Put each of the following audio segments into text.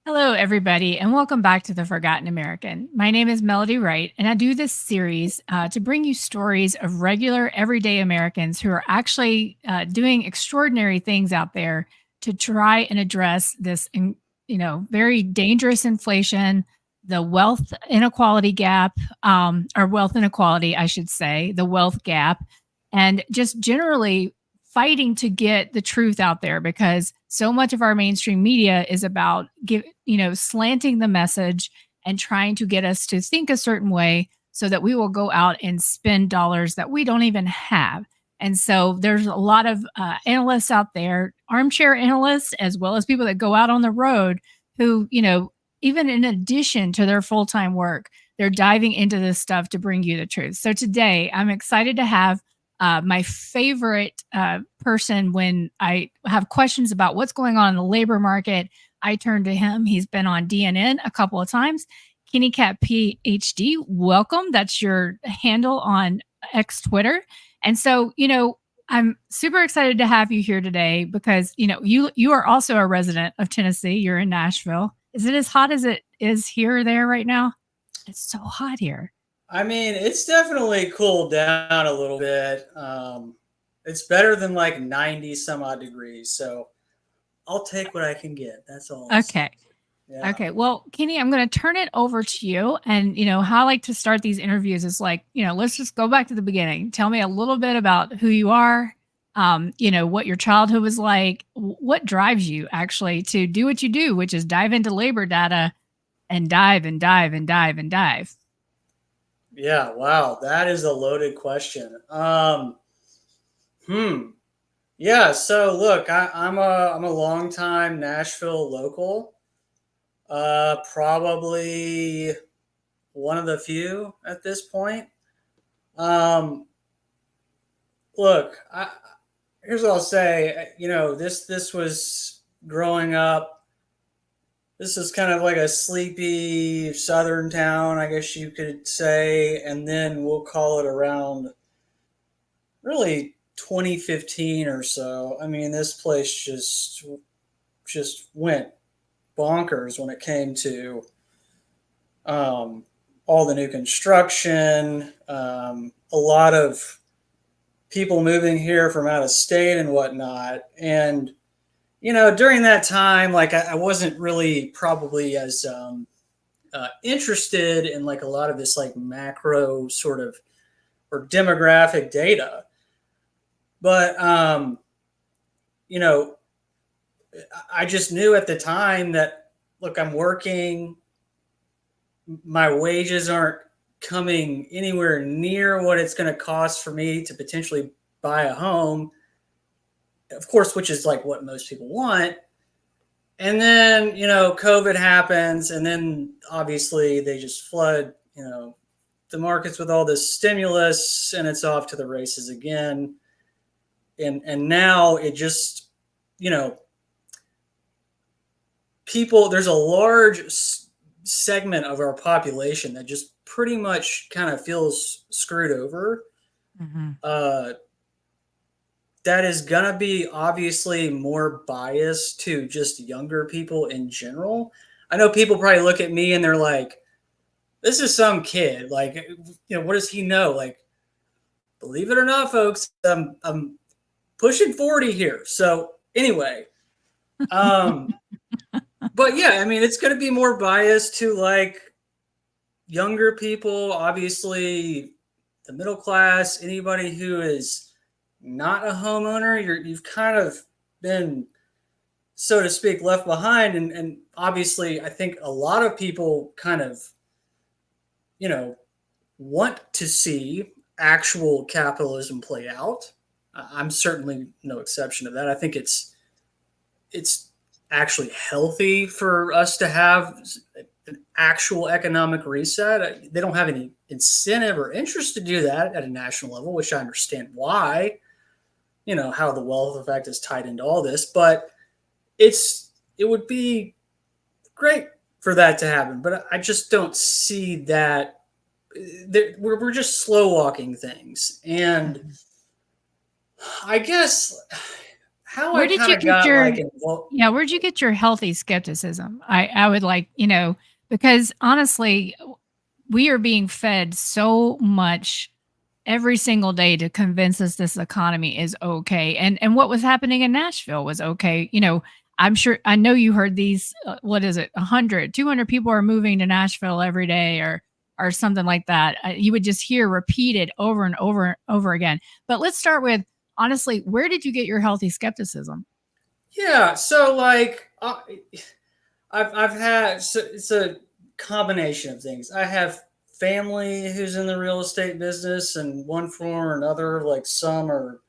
Hello, everybody, and welcome back to The Forgotten American. My name is Melody Wright, and I do this series to bring you stories of regular, everyday Americans who are actually doing extraordinary things out there to try and address this, very dangerous inflation, the wealth inequality gap, or wealth inequality, I should say, the wealth gap, and just generally fighting to get the truth out there because so much of our mainstream media is about slanting the message and trying to get us to think a certain way so that we will go out and spend dollars that we don't even have. And so there's a lot of analysts out there, armchair analysts, as well as people that go out on the road who, even in addition to their full time work, they're diving into this stuff to bring you the truth. So today I'm excited to have my favorite person when I have questions about what's going on in the labor market. I turn to him. He's been on DNN a couple of times. Kenny Cat PhD, welcome. That's your handle on X Twitter. And so, I'm super excited to have you here today because, you are also a resident of Tennessee. You're in Nashville. Is it as hot as it is here or there right now? It's so hot here. I mean, it's definitely cooled down a little bit. It's better than like 90 some odd degrees. So I'll take what I can get. That's all I'll say. Okay. Yeah. Okay. Well, Kenny, I'm going to turn it over to you. And, how I like to start these interviews is like, let's just go back to the beginning. Tell me a little bit about who you are, what your childhood was like, what drives you actually to do what you do, which is dive into labor data and dive and dive and dive and dive. Yeah. Wow. That is a loaded question. Hmm. Yeah. So look, I'm a longtime Nashville local. Probably one of the few at this point. Um, Look, here's what I'll say. This was growing up. This is kind of like a sleepy southern town, I guess you could say, and then we'll call it around really 2015 or so. I mean, this place just went bonkers when it came to um, all the new construction, a lot of people moving here from out of state and whatnot. And, during that time, like I wasn't really probably as interested in like a lot of this like macro sort of or demographic data. But, you know, I just knew at the time that, look, I'm working, my wages aren't coming anywhere near what it's going to cost for me to potentially buy a home, of course, which is like what most people want. And then, COVID happens, and then obviously they just flood, the markets with all this stimulus, and it's off to the races again. And now it just, you know, people, there's a large segment of our population that just pretty much kind of feels screwed over. Mm-hmm. Uh, that is going to be obviously more biased to just younger people in general. I know people probably look at me and they're like, this is some kid. Like, what does he know? Like, believe it or not, folks, I'm pushing 40 here. So, anyway, um, but yeah, I mean, it's going to be more biased to like younger people, obviously, the middle class, anybody who is not a homeowner. You've kind of been, so to speak, left behind. And obviously, I think a lot of people kind of, want to see actual capitalism play out. I'm certainly no exception to that. I think it's actually healthy for us to have an actual economic reset. They don't have any incentive or interest to do that at a national level, which I understand why. How the wealth effect is tied into all this, but it would be great for that to happen. But I just don't see that. We're just slow walking things, and I guess how I Where did kind you of get got your like involved. yeah, where'd you get your healthy skepticism? I would like, because honestly, we are being fed so much every single day to convince us this economy is okay. And what was happening in Nashville was okay. I know you heard these what is it? 100, 200 people are moving to Nashville every day or something like that. You would just hear repeated over and over and over again. But let's start with honestly, where did you get your healthy skepticism? Yeah, so like I've had so it's a combination of things. I have family who's in the real estate business in one form or another. Like some are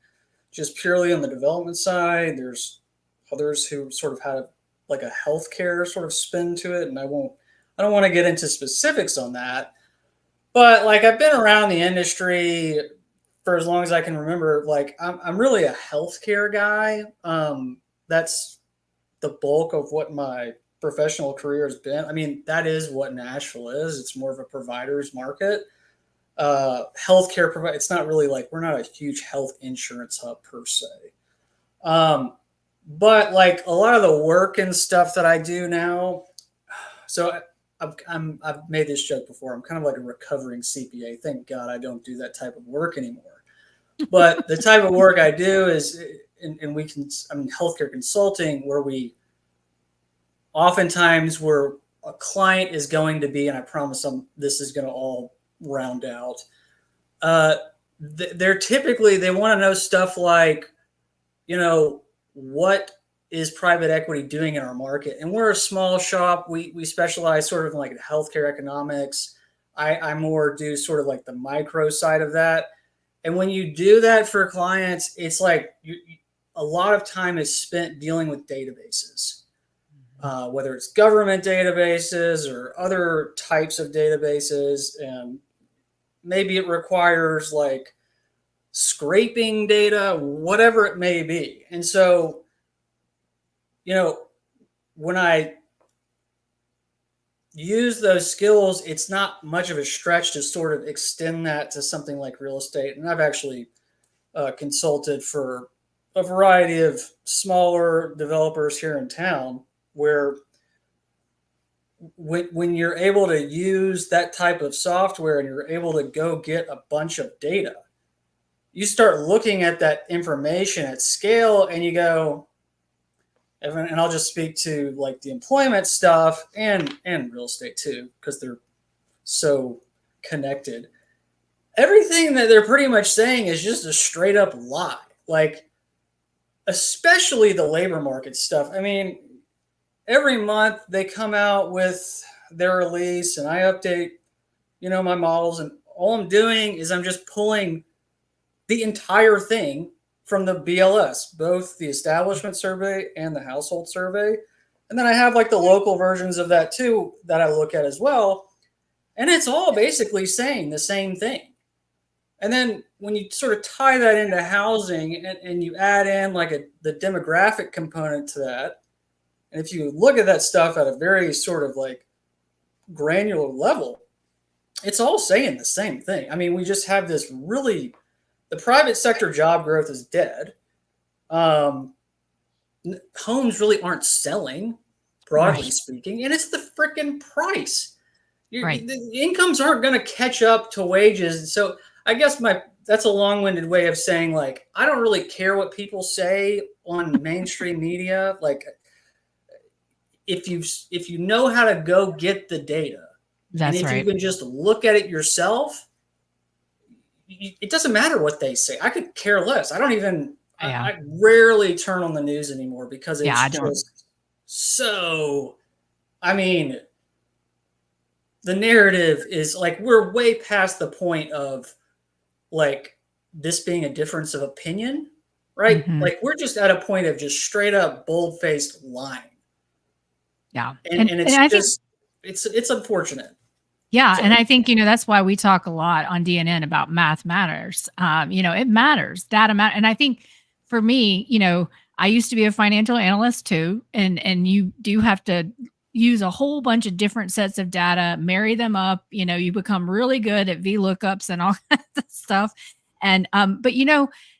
just purely on the development side. There's others who sort of have like a healthcare sort of spin to it, and I don't want to get into specifics on that. But like I've been around the industry for as long as I can remember. Like I'm really a healthcare guy. That's the bulk of what my professional career has been. I mean, that is what Nashville is. It's more of a provider's market. Healthcare provider. It's not really like we're not a huge health insurance hub per se. Um, but like a lot of the work and stuff that I do now. So I've made this joke before. I'm kind of like a recovering CPA. Thank God I don't do that type of work anymore. But the type of work I do is, and we can, I mean, healthcare consulting, where we oftentimes where a client is going to be, and I promise them this is going to all round out. Uh, they're typically they want to know stuff like, what is private equity doing in our market? And we're a small shop. We specialize sort of in like healthcare economics. I more do sort of like the micro side of that. And when you do that for clients, it's like a lot of time is spent dealing with databases, whether it's government databases or other types of databases. And maybe it requires like scraping data, whatever it may be. And so, when I use those skills, it's not much of a stretch to sort of extend that to something like real estate. And I've actually consulted for a variety of smaller developers here in town where when you're able to use that type of software and you're able to go get a bunch of data, you start looking at that information at scale and you go, and I'll just speak to like the employment stuff and real estate too, because they're so connected. Everything that they're pretty much saying is just a straight up lie. Like, especially the labor market stuff. I mean, every month they come out with their release and I update, my models, and all I'm doing is I'm just pulling the entire thing from the BLS, both the establishment survey and the household survey. And then I have like the local versions of that too that I look at as well. And it's all basically saying the same thing. And then when you sort of tie that into housing and you add in like the demographic component to that, and if you look at that stuff at a very sort of like granular level, it's all saying the same thing. I mean, we just have this really, the private sector job growth is dead. Homes really aren't selling, broadly Right. speaking, and it's the freaking price. Right. The incomes aren't going to catch up to wages. So I guess that's a long-winded way of saying like I don't really care what people say on mainstream media. Like if you know how to go get the data, and That's if you right. can just look at it yourself, it doesn't matter what they say. I could care less. I don't even. Yeah. I rarely turn on the news anymore because Yeah, it's I don't. just so. I mean, the narrative is like we're way past the point of like this being a difference of opinion, right? Mhm. Like we're just at a point of just straight up bold faced lying, Yeah. and And it's I think just it's unfortunate. yeah, and So I think, that's why we talk a lot on DNN about math matters. It matters. Data matter. And I think for me, I used to be a financial analyst too, and you do have to use a whole bunch of different sets of data, marry them up. You become really good at VLOOKUPs and all kinds of stuff. And but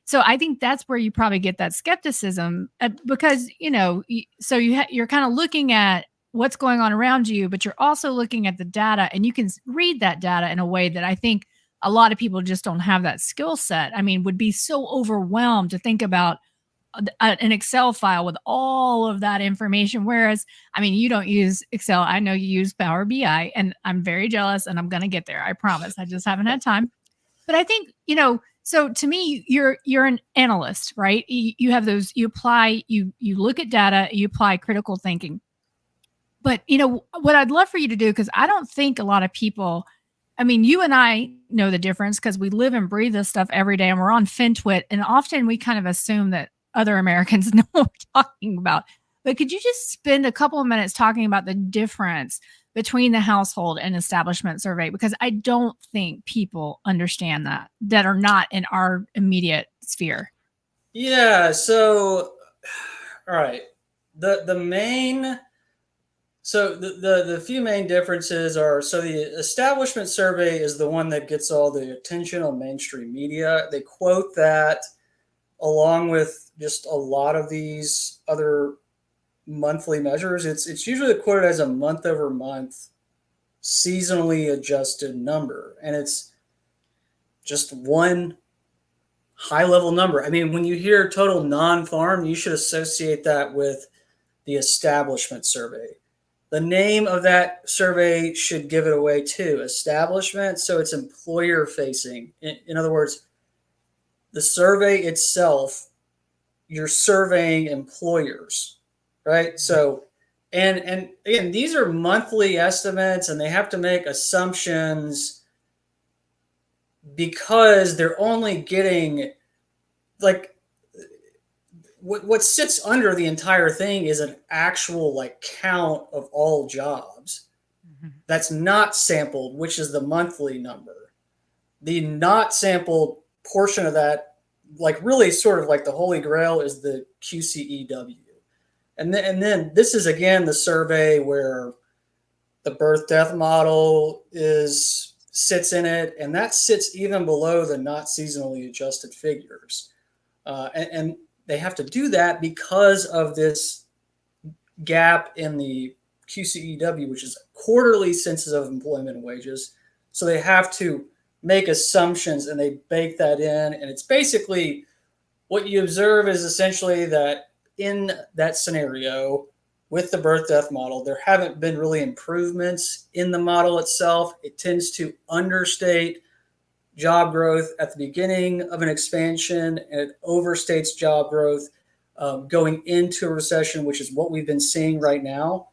So I think that's where you probably get that skepticism because, so you're kind of looking at what's going on around you, but you're also looking at the data and you can read that data in a way that I think a lot of people just don't have that skill set. I mean, would be so overwhelmed to think about an Excel file with all of that information. Whereas, I mean, you don't use Excel. I know you use Power BI, and I'm very jealous and I'm going to get there. I promise. I just haven't had time. But I think, so to me, you're an analyst, right? You have those, you apply, you look at data, you apply critical thinking. But what I'd love for you to do, because I don't think a lot of people, I mean, you and I know the difference because we live and breathe this stuff every day and we're on FinTwit. And often we kind of assume that other Americans know what we're talking about. But could you just spend a couple of minutes talking about the difference between the household and establishment survey? Because I don't think people understand that are not in our immediate sphere. Yeah. So, all right. The main So the few main differences are, so the establishment survey is the one that gets all the attention on mainstream media. They quote that along with just a lot of these other monthly measures. It's usually quoted as a month over month seasonally adjusted number, and it's just one high level number. I mean, when you hear total non-farm, you should associate that with the establishment survey. The name of that survey should give it away too. Establishment, so it's employer facing. In other words, the survey itself, you're surveying employers, right? So, and again, these are monthly estimates, and they have to make assumptions because they're only getting like what sits under the entire thing is an actual like count of all jobs that's not sampled, which is the monthly number. The not sampled portion of that, like really sort of like the holy grail, is the QCEW. And then this is again the survey where the birth death model sits in it, and that sits even below the not seasonally adjusted figures. And they have to do that because of this gap in the QCEW, which is quarterly census of employment and wages. So they have to make assumptions and they bake that in. And it's basically what you observe is essentially that in that scenario with the birth death model, there haven't been really improvements in the model itself. It tends to understate job growth at the beginning of an expansion, and it overstates job growth going into a recession, which is what we've been seeing right now.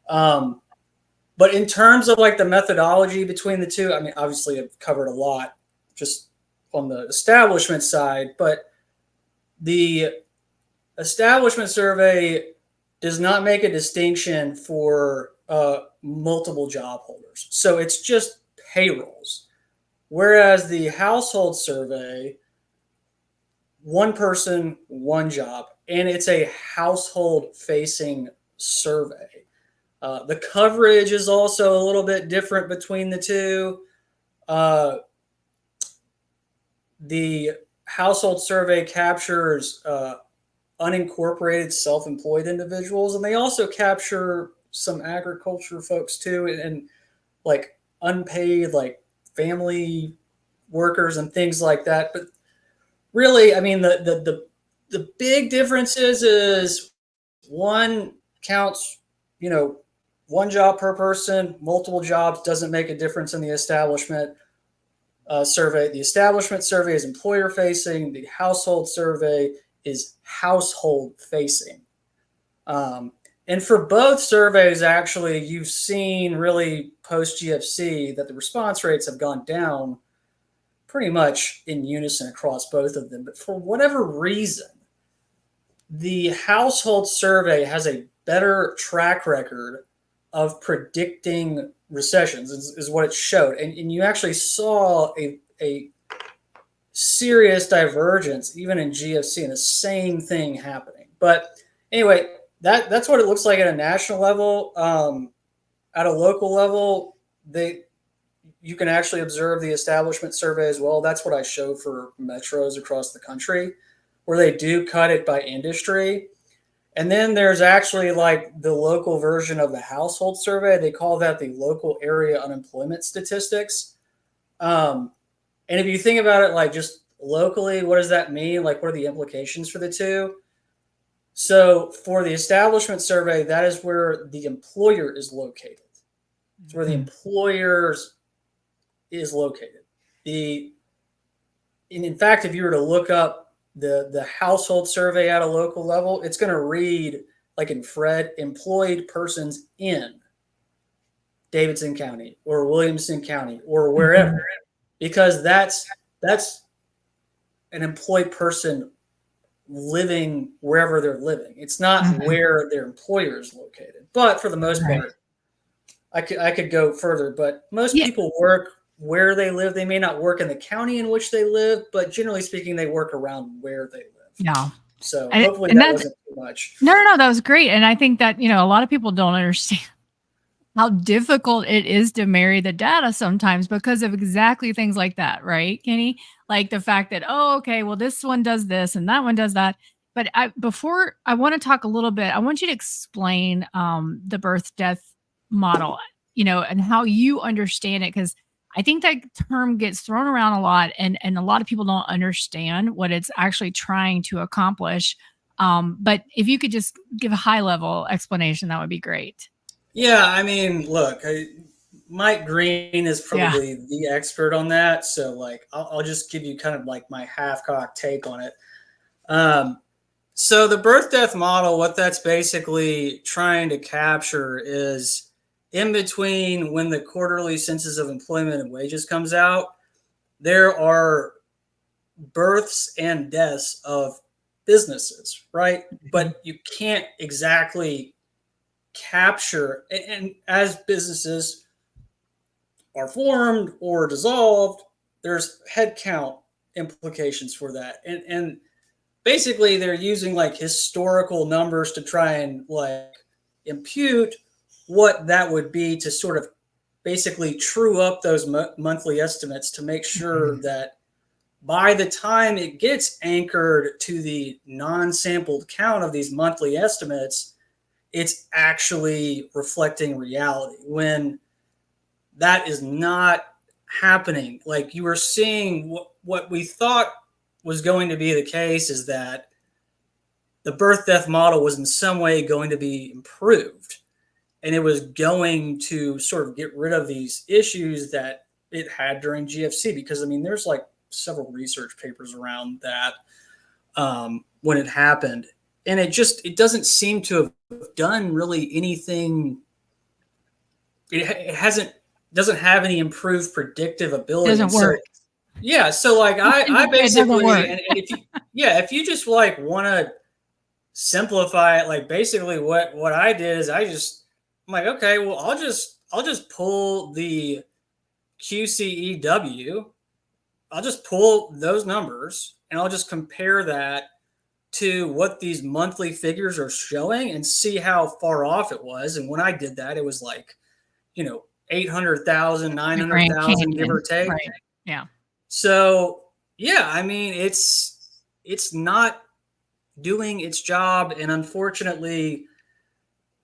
But in terms of like the methodology between the two, I mean, obviously I've covered a lot just on the establishment side, but the establishment survey does not make a distinction for multiple job holders. So it's just payrolls. Whereas the household survey, one person, one job, and it's a household facing survey. The coverage is also a little bit different between the two. The household survey captures unincorporated self-employed individuals, and they also capture some agriculture folks too, and like unpaid, like family workers and things like that. But really, I mean, the big difference is one counts, one job per person. Multiple jobs doesn't make a difference in the establishment survey. The establishment survey is employer facing. The household survey is household facing. And for both surveys, actually, you've seen really post GFC that the response rates have gone down pretty much in unison across both of them. But for whatever reason, the household survey has a better track record of predicting recessions, is what it showed. And you actually saw a serious divergence even in GFC, and the same thing happening. But anyway, that's what it looks like at a national level. At a local level, you can actually observe the establishment survey as well. That's what I show for metros across the country, where they do cut it by industry. And then there's actually like the local version of the household survey. They call that the local area unemployment statistics. And if you think about it, like just locally, what does that mean? Like, what are the implications for the two? So for the establishment survey, that is where the employer is located. It's where the employers is located. And in fact, if you were to look up the household survey at a local level, it's going to read like in Fred, employed persons in Davidson County or Williamson County or wherever, because that's an employed person living wherever they're living. It's not where their employer is located. But for the most part, I could go further, but most people work where they live. They may not work in the county in which they live, but generally speaking, they work around where they live. Yeah. So hopefully that wasn't too much. No, that was great. And I think that, a lot of people don't understand how difficult it is to marry the data sometimes because of exactly things like that, right, Kenny? Like the fact that, oh, okay, well, this one does this and that one does that. But before I want to talk a little bit, I want you to explain the birth death model, and how you understand it, because I think that term gets thrown around a lot, and a lot of people don't understand what it's actually trying to accomplish. But if you could just give a high level explanation, that would be great. Yeah, I mean, look, Mike Green is probably the expert on that. So like, I'll just give you kind of like my half-cocked take on it. So the birth death model, what that's basically trying to capture is in between when the quarterly census of employment and wages comes out, there are births and deaths of businesses, right? But you can't exactly capture, and as businesses are formed or dissolved, there's headcount implications for that. And basically they're using like historical numbers to try and like impute what that would be to sort of basically true up those monthly estimates to make sure that by the time it gets anchored to the non-sampled count of these monthly estimates, it's actually reflecting reality, when that is not happening. Like, you are seeing what we thought was going to be the case is that the birth death model was in some way going to be improved, and it was going to sort of get rid of these issues that it had during GFC. Because I mean, there's like several research papers around that when it happened, and it doesn't seem to have done really anything. It doesn't have any improved predictive ability. Doesn't work. Yeah, so like I basically, and if you just like want to simplify it, like basically what I did is I'm like, okay, well, I'll just pull the QCEW, I'll just pull those numbers and I'll just compare that to what these monthly figures are showing and see how far off it was. And when I did that, it was like, 800,000, 900,000, give or take. Right. Yeah. So yeah, I mean, it's not doing its job. And unfortunately,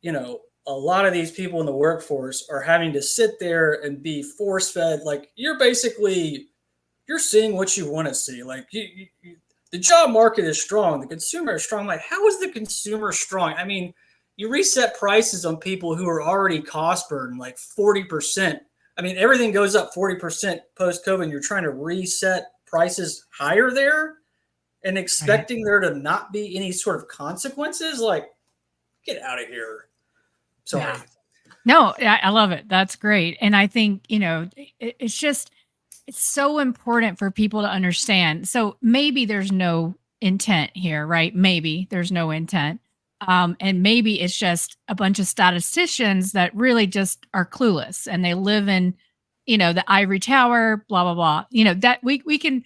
a lot of these people in the workforce are having to sit there and be force fed. Like, you're seeing what you want to see. Like, the job market is strong. The consumer is strong. Like, how is the consumer strong? I mean, you reset prices on people who are already cost burdened, like 40%. I mean, everything goes up 40% post-COVID, and you're trying to reset prices higher there and expecting there to not be any sort of consequences. Like, get out of here. Sorry. Yeah. No, I love it. That's great. And I think, it's so important for people to understand. So maybe there's no intent here, right? Maybe there's no intent. And maybe it's just a bunch of statisticians that really just are clueless, and they live in, the ivory tower, blah, blah, blah, that we can,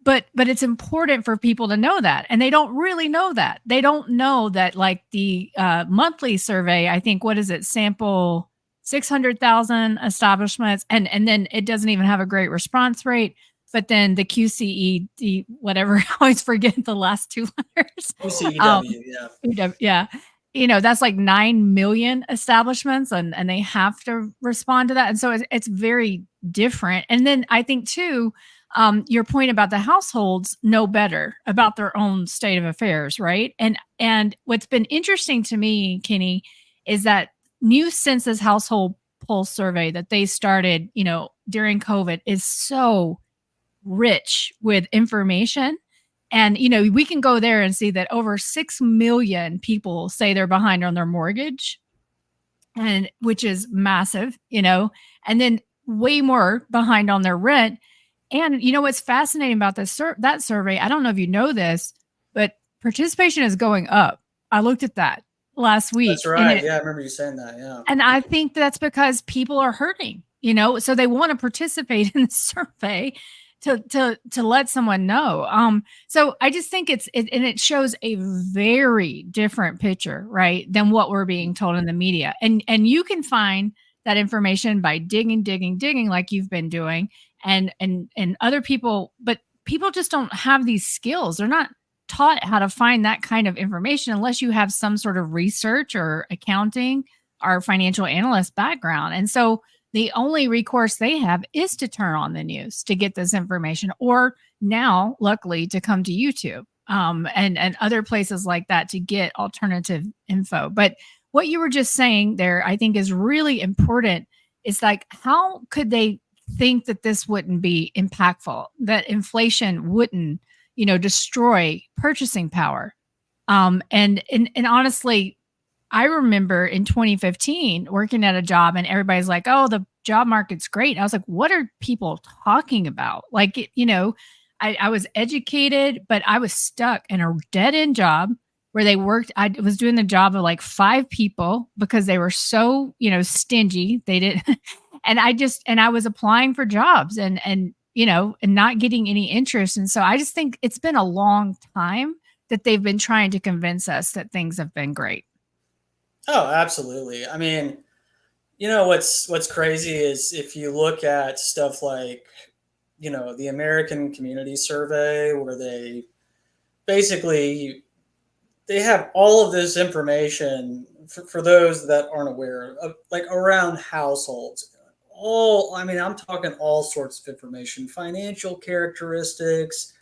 but it's important for people to know that. And they don't really know that. They don't know that, like, the monthly survey, I think, what is it? Sample 600,000 establishments, and then it doesn't even have a great response rate. But then the QCED, whatever, I always forget the last two letters. QCEW, yeah. Yeah. That's like 9 million establishments, and they have to respond to that. And so it's very different. And then I think too, your point about the households know better about their own state of affairs, right? And what's been interesting to me, Kenny, is that new census household pulse survey that they started, during COVID is so rich with information. And, we can go there and see that over 6 million people say they're behind on their mortgage, and which is massive, and then way more behind on their rent. And what's fascinating about that survey, I don't know if you know this, but participation is going up. I looked at that last That's week, right. Yeah, I remember you saying that. Yeah. and I think that's because people are hurting, so they want to participate in the survey to let someone know. So I just think it shows a very different picture, right, than what we're being told in the media. And you can find that information by digging like you've been doing, and other people, but people just don't have these skills. They're not taught how to find that kind of information unless you have some sort of research or accounting or financial analyst background. And so the only recourse they have is to turn on the news to get this information, or now, luckily, to come to YouTube, and other places like that to get alternative info. But what you were just saying there, I think, is really important. It's like, how could they think that this wouldn't be impactful, that inflation wouldn't, destroy purchasing power? And honestly, I remember in 2015 working at a job, and everybody's like, "Oh, the job market's great." And I was like, "What are people talking about?" Like, I was educated, but I was stuck in a dead end job where they worked. I was doing the job of like 5 people because they were so, stingy. They didn't, and I was applying for jobs, and not getting any interest. And so I just think it's been a long time that they've been trying to convince us that things have been great. Oh, absolutely. I mean, what's crazy is if you look at stuff like, the American Community Survey, where they basically they have all of this information for those that aren't aware of, like around households. I mean, I'm talking all sorts of information, financial characteristics,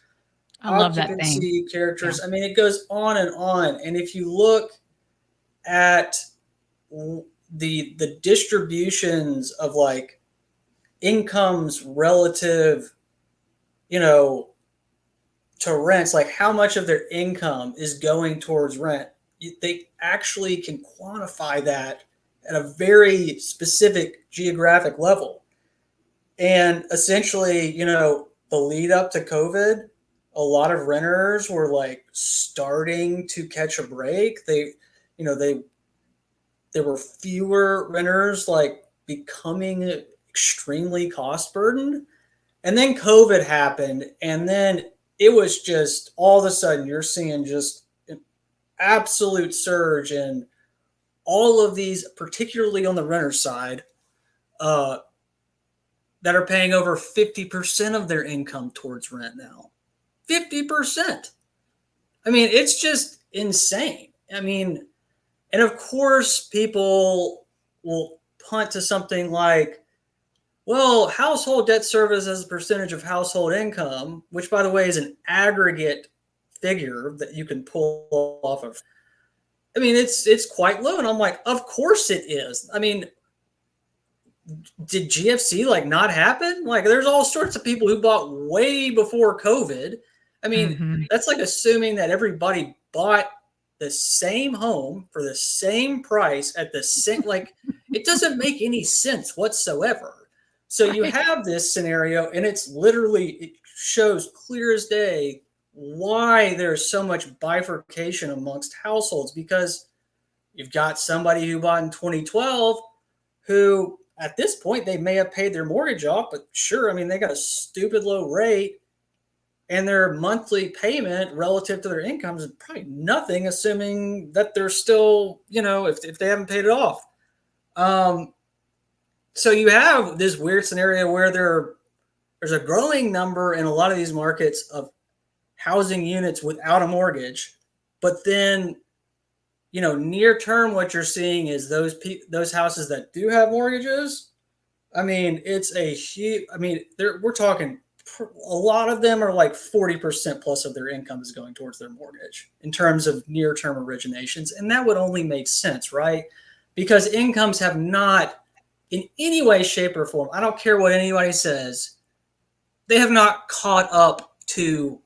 I love that thing. occupancy Yeah. characters. I mean, it goes on and on. And if you look at the distributions of like incomes relative, you know, to rents, like how much of their income is going towards rent, they actually can quantify that at a very specific geographic level. And essentially, the lead up to COVID, a lot of renters were like starting to catch a break. You know, they there were fewer renters like becoming extremely cost burdened. And then COVID happened, and then it was just all of a sudden you're seeing just an absolute surge in all of these, particularly on the renter side, uh, that are paying over 50% of their income towards rent now. 50%. I mean, it's just insane. I mean, and of course, people will punt to something like, well, household debt service as a percentage of household income, which by the way is an aggregate figure that you can pull off of. I mean, it's quite low. And I'm like, of course it is. I mean, did GFC like not happen? Like there's all sorts of people who bought way before COVID. I mean, Mhm. that's like assuming that everybody bought the same home for the same price at the same, like it doesn't make any sense whatsoever. So you Right. have this scenario, and it shows clear as day why there's so much bifurcation amongst households, because you've got somebody who bought in 2012 who at this point they may have paid their mortgage off, but sure, I mean, they got a stupid low rate, and their monthly payment relative to their incomes is probably nothing, assuming that they're still, if they haven't paid it off. Um, So you have this weird scenario where there's a growing number in a lot of these markets of housing units without a mortgage, but then near term, what you're seeing is those houses that do have mortgages. I mean, it's a huge. I mean, we're talking a lot of them are like 40% plus of their income is going towards their mortgage in terms of near term originations, and that would only make sense, right? Because incomes have not, in any way, shape, or form. I don't care what anybody says. They have not caught up to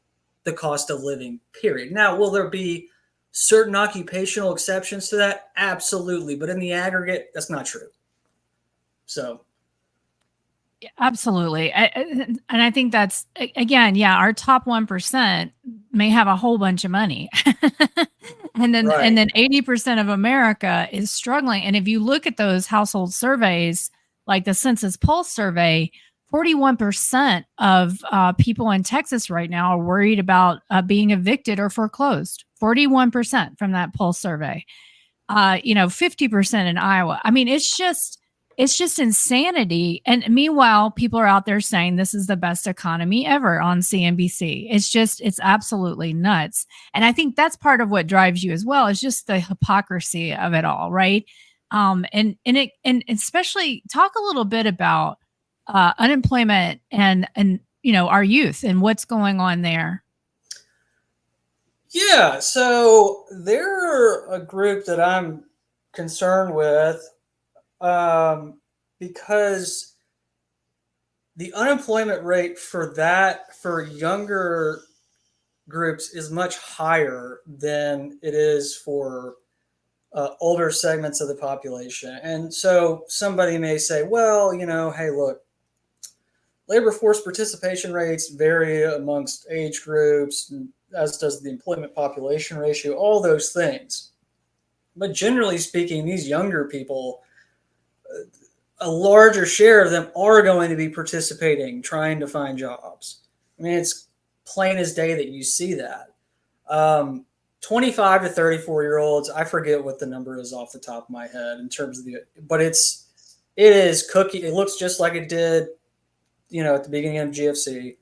the cost of living. Period. Now, will there be certain occupational exceptions to that? Absolutely. But in the aggregate, that's not true. So, Absolutely. And I think that's, again, yeah, our top 1% may have a whole bunch of money. right. And then 80% of America is struggling. And if you look at those household surveys, like the Census Pulse survey, 41% of people in Texas right now are worried about being evicted or foreclosed. 41% from that Pulse survey. 50% in Iowa. I mean, it's just insanity. And meanwhile, people are out there saying this is the best economy ever on CNBC. It's absolutely nuts. And I think that's part of what drives you as well, is just the hypocrisy of it all, right? And especially talk a little bit about unemployment and our youth and what's going on there. Yeah. So they're a group that I'm concerned with because the unemployment rate for younger groups is much higher than it is for older segments of the population. And so somebody may say, well, hey, look, labor force participation rates vary amongst age groups, as does the employment population ratio, all those things. But generally speaking, these younger people, a larger share of them are going to be participating, trying to find jobs. I mean, it's plain as day that you see that. 25 to 34-year-olds, I forget what the number is off the top of my head in terms of but it is cookie. It looks just like it did, at the beginning of GFC.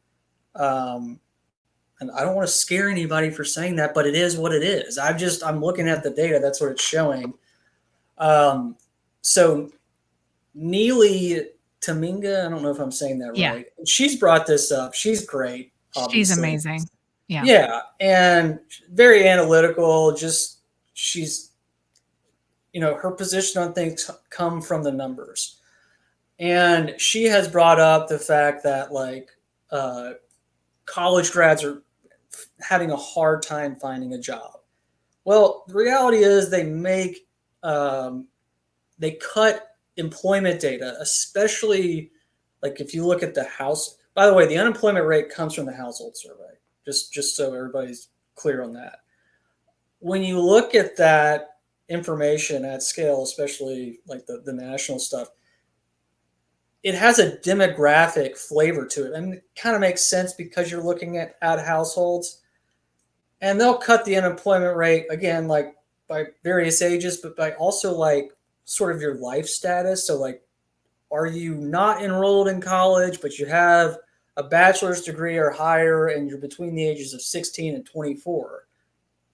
And I don't want to scare anybody for saying that, but it is what it is. I'm looking at the data. That's what it's showing. So Neely Taminga, I don't know if I'm saying that Yeah. right. She's brought this up. She's great. Obviously. She's amazing. Yeah. Yeah. And very analytical. Just she's, her position on things come from the numbers. And she has brought up the fact that college grads are having a hard time finding a job. Well, the reality is they cut employment data, especially if you look at the house. By the way, the unemployment rate comes from the household survey, just so everybody's clear on that. When you look at that information at scale, especially the national stuff, it has a demographic flavor to it. And it kind of makes sense because you're looking at households. And they'll cut the unemployment rate, again, by various ages, but by also sort of your life status. So are you not enrolled in college, but you have a bachelor's degree or higher, and you're between the ages of 16 and 24?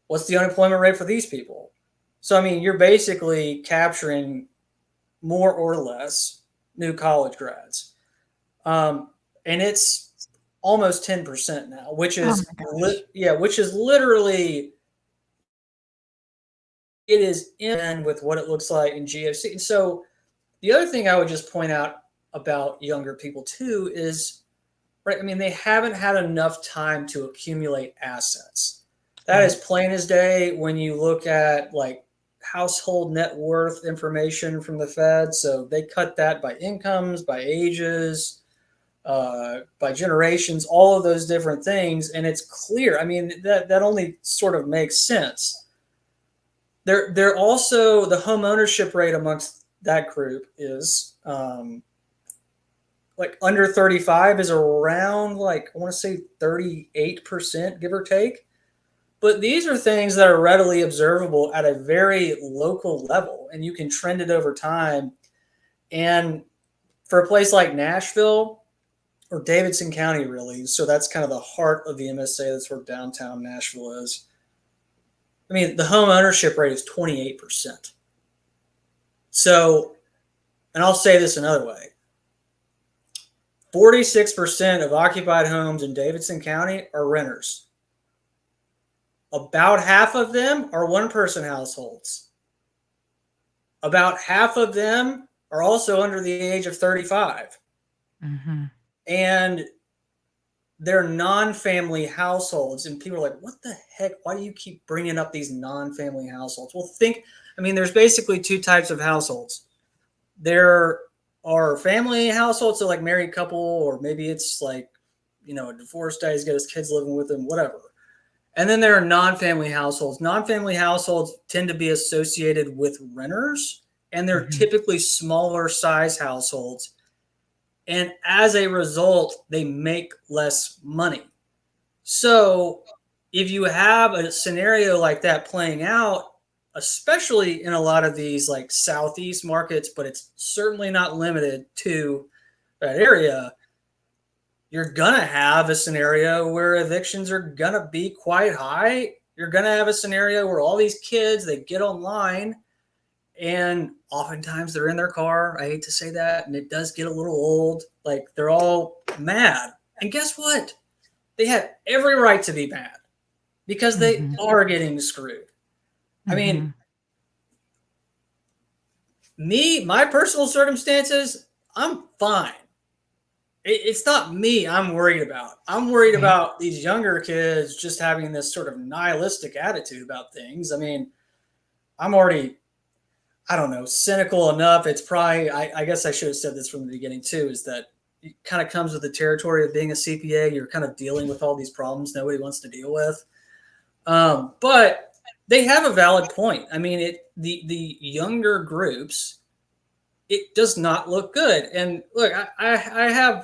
What's the unemployment rate for these people? So, I mean, you're basically capturing more or less new college grads. And it's almost 10% now, which is, which is literally, it is in with what it looks like in GFC. And so the other thing I would just point out about younger people too is, right, I mean, they haven't had enough time to accumulate assets. That is plain as day when you look at household net worth information from the Fed. So they cut that by incomes, by ages, by generations, all of those different things. And it's clear. I mean, that only sort of makes sense. They're also, the home ownership rate amongst that group is under 35 is around I want to say 38%, give or take. But these are things that are readily observable at a very local level, and you can trend it over time. And for a place like Nashville or Davidson County, really, so that's kind of the heart of the MSA. That's where downtown Nashville is. I mean, the home ownership rate is 28%. So, and I'll say this another way, 46% of occupied homes in Davidson County are renters. About half of them are one-person households. About half of them are also under the age of 35. Mm-hmm. And they're non-family households. And people are like, what the heck? Why do you keep bringing up these non-family households? Well, there's basically two types of households. There are family households, so like married couple, or maybe it's like, a divorced guy, he's got his kids living with him, whatever. And then there are non-family households. Non-family households tend to be associated with renters, and they're typically smaller size households. And as a result, they make less money. So if you have a scenario like that playing out, especially in a lot of these like Southeast markets, but it's certainly not limited to that area, you're going to have a scenario where evictions are going to be quite high. You're going to have a scenario where all these kids, they get online and oftentimes they're in their car. I hate to say that. And it does get a little old. Like they're all mad. And guess what? They have every right to be mad because they are getting screwed. I mean, my personal circumstances, I'm fine. It's not me I'm worried about. I'm worried about these younger kids just having this sort of nihilistic attitude about things. I mean, I'm already, I don't know, cynical enough. It's probably, I guess I should have said this from the beginning too, is that it kind of comes with the territory of being a CPA. You're kind of dealing with all these problems nobody wants to deal with. But they have a valid point. I mean, the younger groups, it does not look good. And look, I've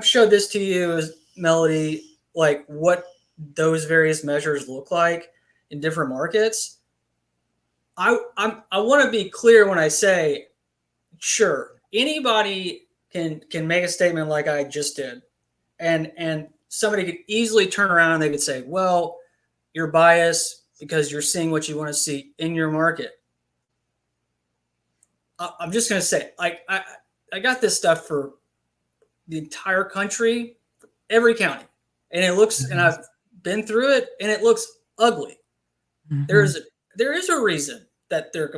showed this to you, Melody, like what those various measures look like in different markets. I want to be clear when I say, sure, anybody can make a statement like I just did, and somebody could easily turn around and they could say, well, you're biased because you're seeing what you want to see in your market. I'm just going to say, like, I got this stuff for the entire country, every county, and it looks, and I've been through it, and it looks ugly. There is a reason that they're,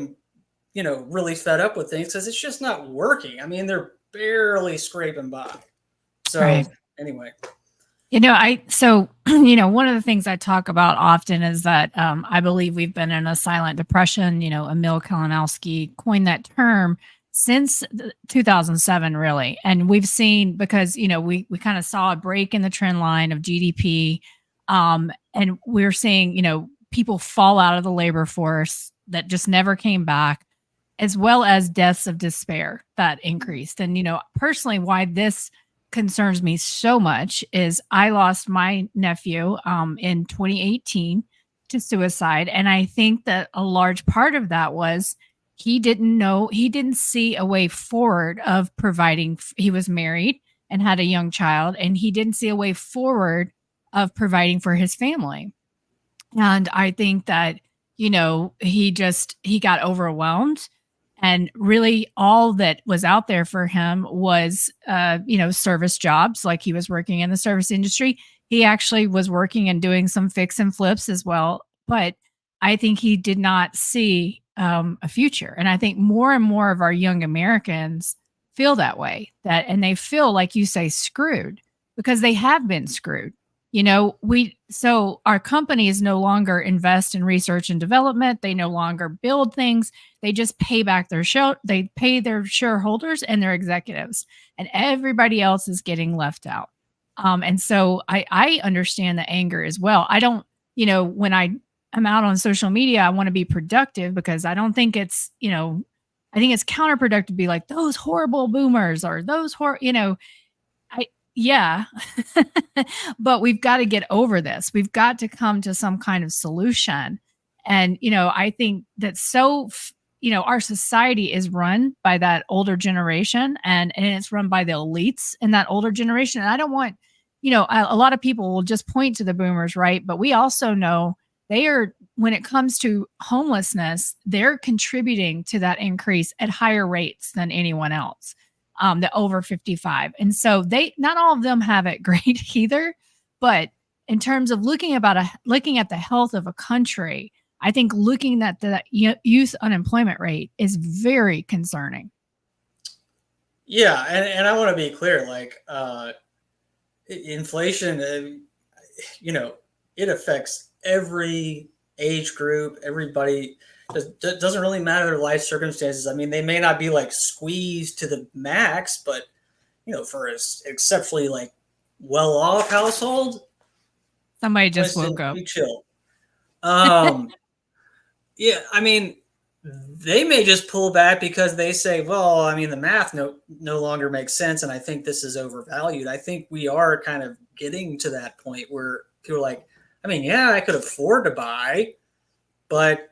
really fed up with things because it's just not working. I mean, they're barely scraping by. So anyway. One of the things I talk about often is that I believe we've been in a silent depression. Emil Kalinowski coined that term since 2007, really. And we've seen, because, we kind of saw a break in the trend line of GDP. And we're seeing, people fall out of the labor force that just never came back, as well as deaths of despair that increased. And, personally, why this concerns me so much is I lost my nephew in 2018 to suicide. And I think that a large part of that was he didn't see a way forward of providing. He was married and had a young child, and he didn't see a way forward of providing for his family. And I think that, he got overwhelmed. And really all that was out there for him was, service jobs. Like he was working in the service industry. He actually was working and doing some fix and flips as well. But I think he did not see a future. And I think more and more of our young Americans feel that way, and they feel, like you say, screwed because they have been screwed. So our companies no longer invest in research and development. They no longer build things. They just pay back they pay their shareholders and their executives, and everybody else is getting left out. And so I understand the anger as well. I don't, when I'm out on social media, I want to be productive because I don't think it's, I think it's counterproductive to be like those horrible boomers or those yeah. But we've got to get over this. We've got to come to some kind of solution. And, I think that our society is run by that older generation, and it's run by the elites in that older generation. And I don't want, a lot of people will just point to the boomers, right? But we also know they are, when it comes to homelessness, they're contributing to that increase at higher rates than anyone else, the over 55. And so not all of them have it great either. But in terms of looking at the health of a country, I think looking at the youth unemployment rate is very concerning. Yeah, and I want to be clear, like inflation, it affects every age group, everybody. Doesn't really matter their life circumstances. I mean, they may not be like squeezed to the max, but for an exceptionally like well-off household, somebody just woke up. Be chill. Yeah, I mean, they may just pull back because they say, well, I mean, the math no longer makes sense, and I think this is overvalued. I think we are kind of getting to that point where people are like, I mean, yeah, I could afford to buy, but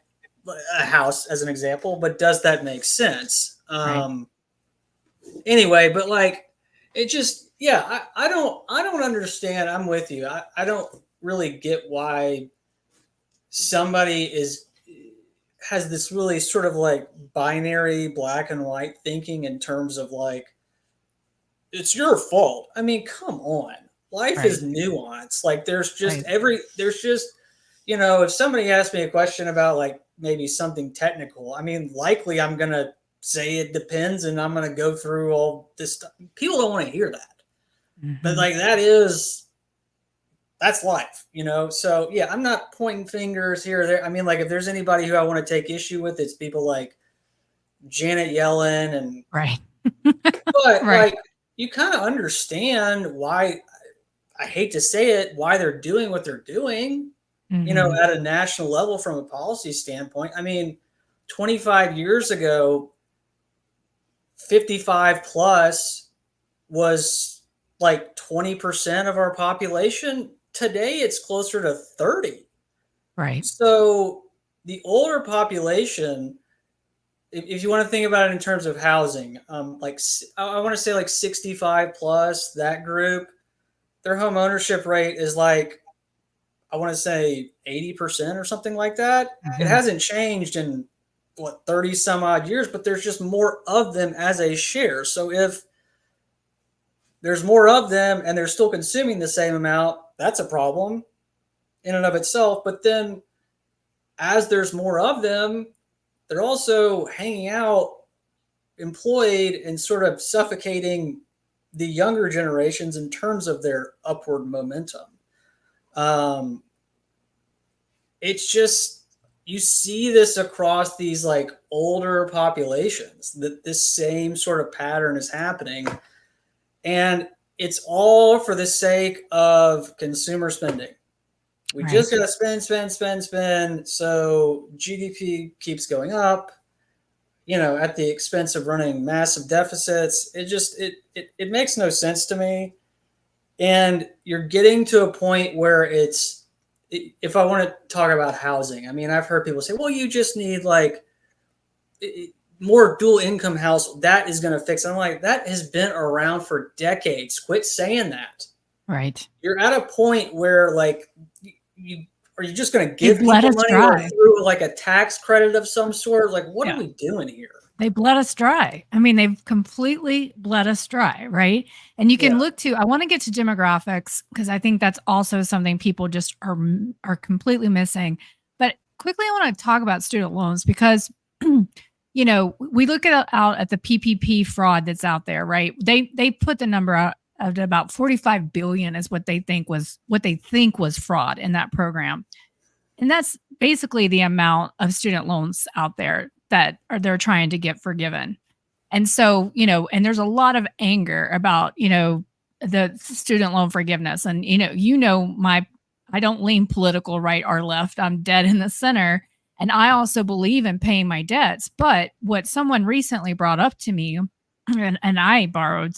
a house as an example, but does that make sense? Right. Anyway, but like, it just, yeah, I don't understand. I'm with you. I don't really get why somebody has this really sort of like binary black and white thinking in terms of like, it's your fault. I mean, come on. Life is nuanced. Like there's just if somebody asks me a question about like maybe something technical, I mean, likely I'm going to say it depends and I'm going to go through all this stuff. People don't want to hear that. Mm-hmm. But like that's life, So yeah, I'm not pointing fingers here or there. I mean, like if there's anybody who I want to take issue with, it's people like Janet Yellen and but like you kind of understand why, I hate to say it, why they're doing what they're doing, at a national level from a policy standpoint. I mean, 25 years ago, 55 plus was like 20% of our population. Today, it's closer to 30. Right. So the older population, if you want to think about it in terms of housing, like I want to say like 65 plus, that group, their home ownership rate is like, I want to say 80% or something like that. Mm-hmm. It hasn't changed in 30 some odd years, but there's just more of them as a share. So if there's more of them and they're still consuming the same amount, that's a problem in and of itself. But then as there's more of them, they're also hanging out, employed, and sort of suffocating the younger generations in terms of their upward momentum. It's just, you see this across these like older populations, that this same sort of pattern is happening. And it's all for the sake of consumer spending. We just got to spend. So GDP keeps going up, at the expense of running massive deficits. It makes no sense to me. And you're getting to a point where if I want to talk about housing, I mean, I've heard people say, well, you just need like more dual income household. That is going to fix it. I'm like, that has been around for decades. Quit saying that. Right. You're at a point where like, are you just going to give people money or through like a tax credit of some sort? Like, what are we doing here? They bled us dry. I mean, they've completely bled us dry, right? And you can look to, I want to get to demographics because I think that's also something people just are completely missing. But quickly, I want to talk about student loans because, we look out at the PPP fraud that's out there, right? They put the number out of about 45 billion is what they think was fraud in that program. And that's basically the amount of student loans out there that they're trying to get forgiven. And so, and there's a lot of anger about, the student loan forgiveness. And, I don't lean political right or left. I'm dead in the center. And I also believe in paying my debts. But what someone recently brought up to me, and I borrowed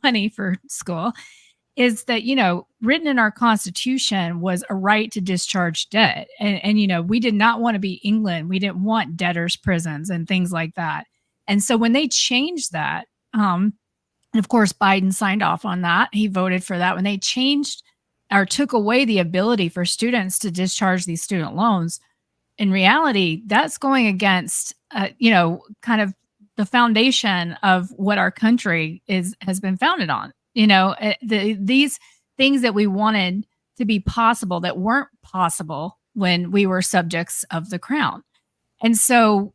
money for school, is that, written in our Constitution was a right to discharge debt. And we did not want to be England. We didn't want debtors' prisons and things like that. And so when they changed that, and of course, Biden signed off on that. He voted for that. When they changed or took away the ability for students to discharge these student loans, in reality, that's going against, kind of the foundation of what our country has been founded on. These things that we wanted to be possible that weren't possible when we were subjects of the crown. And so,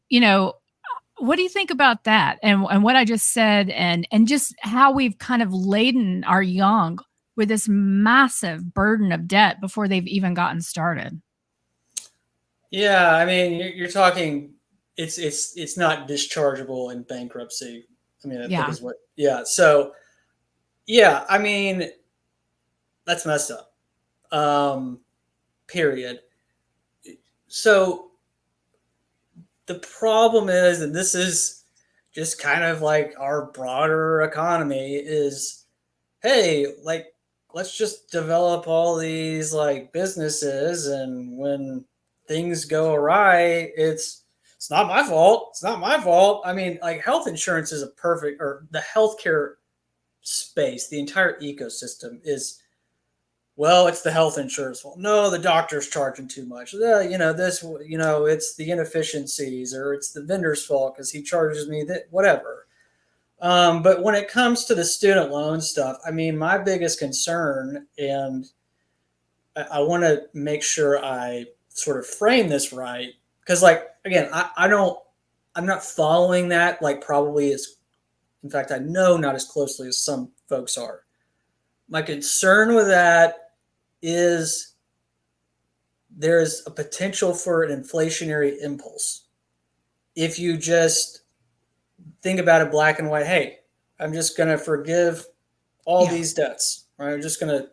what do you think about that? And what I just said, and just how we've kind of laden our young with this massive burden of debt before they've even gotten started? Yeah, I mean, you're talking. It's not dischargeable in bankruptcy. I mean, I think Yeah. is what. Yeah. So, yeah, I mean, that's messed up. Period. So the problem is, and this is just kind of like our broader economy, is hey, like, let's just develop all these like businesses, and when things go awry, it's not my fault. It's not my fault. I mean, like, health insurance is a perfect, or the healthcare space, the entire ecosystem is, well, it's the health insurance fault. No, the doctor's charging too much. It's the inefficiencies, or it's the vendor's fault because he charges me that, whatever. But when it comes to the student loan stuff, I mean, my biggest concern, and I want to make sure I sort of frame this right, because, like, again, I'm not following that, like, probably as, in fact, I know not as closely as some folks are. My concern with that is there's a potential for an inflationary impulse. If you just think about it black and white, hey, I'm just going to forgive all Yeah. these debts, right? I'm just going to,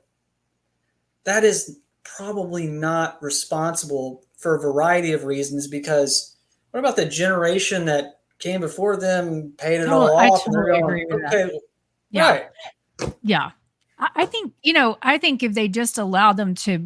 that is probably not responsible for a variety of reasons, because what about the generation that came before them, paid it Totally. all I off, and they're totally going, agree with that. okay, Yeah. right. Yeah. I think, I think if they just allowed them to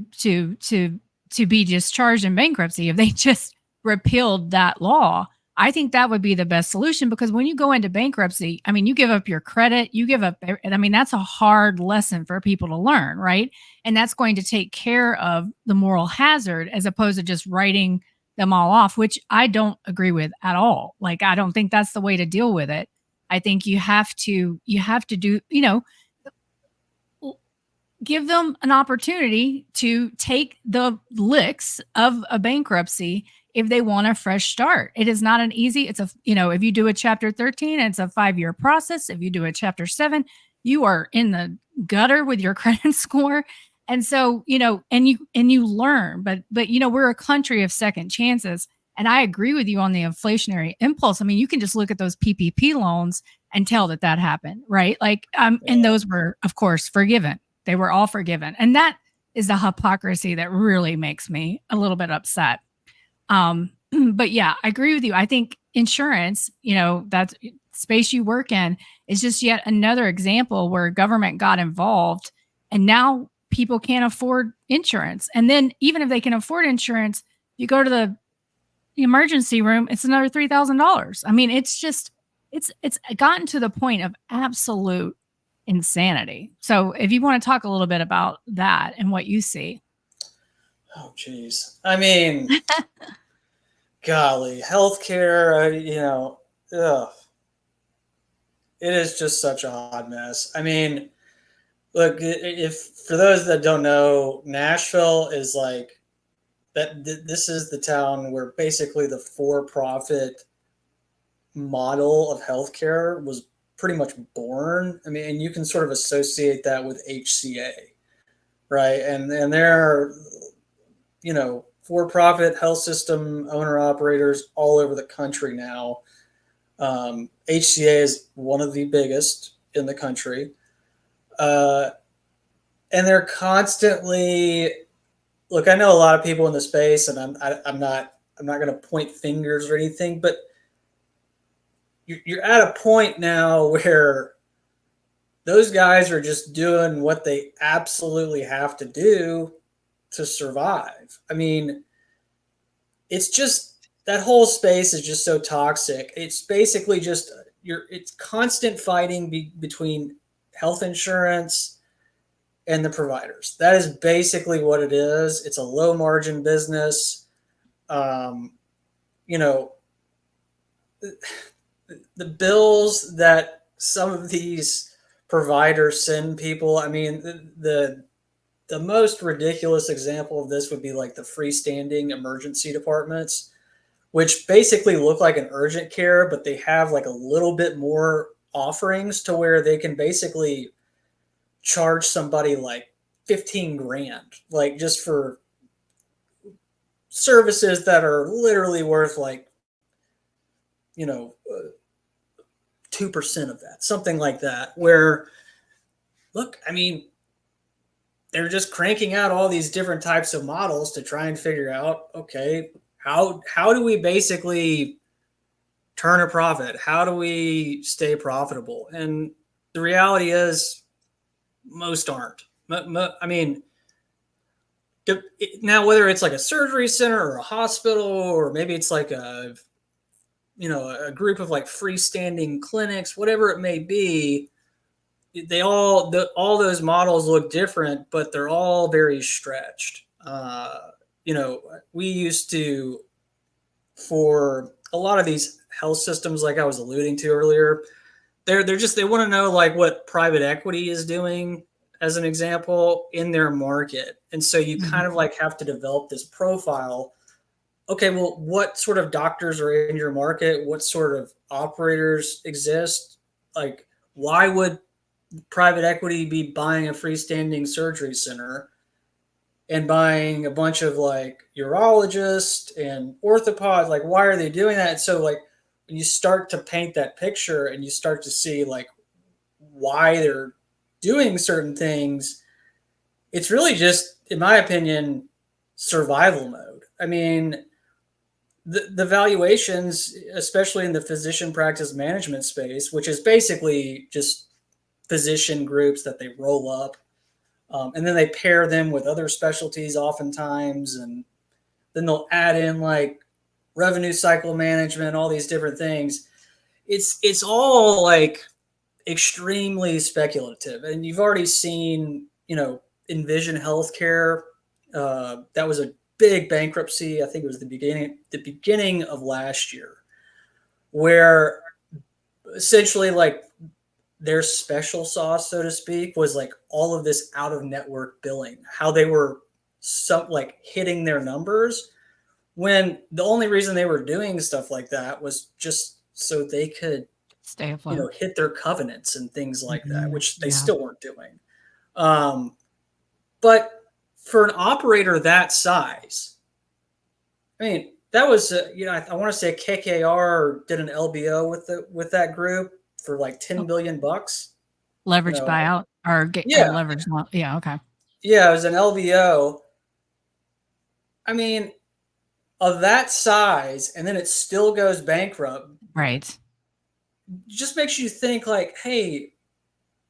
be discharged in bankruptcy, if they just repealed that law, I think that would be the best solution, because when you go into bankruptcy, I mean, you give up your credit, you give up, and I mean, that's a hard lesson for people to learn, right? And that's going to take care of the moral hazard, as opposed to just writing them all off, which I don't agree with at all. Like, I don't think that's the way to deal with it. I think you have to do, give them an opportunity to take the licks of a bankruptcy if they want a fresh start. It is not an easy, if you do a chapter 13, it's a 5-year process. If you do a chapter 7, you are in the gutter with your credit score. And so, and you learn, but we're a country of second chances. And I agree with you on the inflationary impulse. I mean, you can just look at those PPP loans and tell that happened, right? Like, and Yeah. those were, of course, forgiven. They were all forgiven. And that is the hypocrisy that really makes me a little bit upset. But yeah, I agree with you. I think insurance, that space you work in, is just yet another example where government got involved, and now people can't afford insurance. And then even if they can afford insurance, you go to the emergency room, it's another $3,000. I mean, it's gotten to the point of absolute insanity. So if you want to talk a little bit about that and what you see. Oh, geez. I mean, golly, healthcare, ugh, it is just such a hot mess. I mean, look, if for those that don't know, Nashville is like that. This is the town where basically the for-profit model of healthcare was pretty much born. I mean, and you can sort of associate that with HCA, right? And they're, for-profit health system owner operators all over the country now. HCA is one of the biggest in the country, and they're constantly, look. I know a lot of people in the space, and I'm not going to point fingers or anything, but you're at a point now where those guys are just doing what they absolutely have to do to survive. I mean, it's just that whole space is just so toxic. It's basically just it's constant fighting between health insurance and the providers. That is basically what it is. It's a low margin business. Um, you know, the bills that some of these providers send people. I mean, the most ridiculous example of this would be like the freestanding emergency departments, which basically look like an urgent care, but they have like a little bit more offerings to where they can basically charge somebody like 15 grand, like just for services that are literally worth like, you know, 2% of that, something like that. Where, look, I mean, they're just cranking out all these different types of models to try and figure out, okay, how do we basically turn a profit? How do we stay profitable? And the reality is, most aren't. I mean, now whether it's like a surgery center or a hospital, or maybe it's like a group of like freestanding clinics, whatever it may be, all those models look different, but they're all very stretched. We used to, for a lot of these health systems, like I was alluding to earlier, they want to know like what private equity is doing as an example in their market, and so you Mhm. kind of like have to develop this profile. Okay, well, what sort of doctors are in your market? What sort of operators exist? Like, why would private equity be buying a freestanding surgery center and buying a bunch of like urologists and orthopods? Like, why are they doing that? So, like, when you start to paint that picture and you start to see like why they're doing certain things, it's really just, in my opinion, survival mode. I mean, the valuations, especially in the physician practice management space, which is basically just physician groups that they roll up, and then they pair them with other specialties oftentimes, and then they'll add in like revenue cycle management, all these different things. It's all like extremely speculative, and you've already seen, Envision Healthcare. That was a big bankruptcy. I think it was the beginning of last year, where essentially like their special sauce, so to speak, was like all of this out of network billing, how they were like hitting their numbers, when the only reason they were doing stuff like that was just so they could, Stay afloat. hit their covenants and things like that, Mhm. which they Yeah. still weren't doing. Um, but for an operator that size, I mean, that was, I want to say KKR did an LBO with that group for like 10 Oh, billion bucks. You leverage know, buyout or get yeah, leverage loan. Yeah. Okay. yeah, it was an LBO. I mean, of that size, and then it still goes bankrupt, Right. just makes you think like, hey,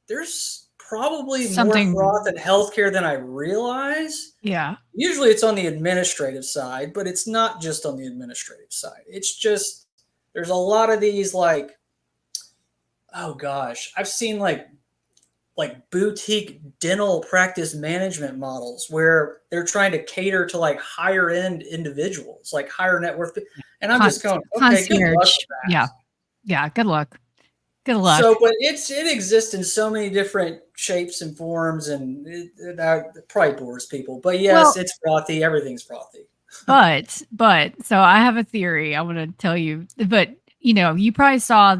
there's probably more fraud Something. in healthcare than I realize. Yeah. Usually it's on the administrative side, but it's not just on the administrative side. It's just, there's a lot of these like, oh gosh, I've seen like boutique dental practice management models where they're trying to cater to like higher end individuals, like higher net worth. And I'm Con- just going, okay, good luck concierge. with that. Yeah. Yeah. Good luck. Good luck. So, but it exists in so many different shapes and forms, and it probably bores people. But yes, Well, it's frothy. Everything's frothy. but so I have a theory I want to tell you, but you probably saw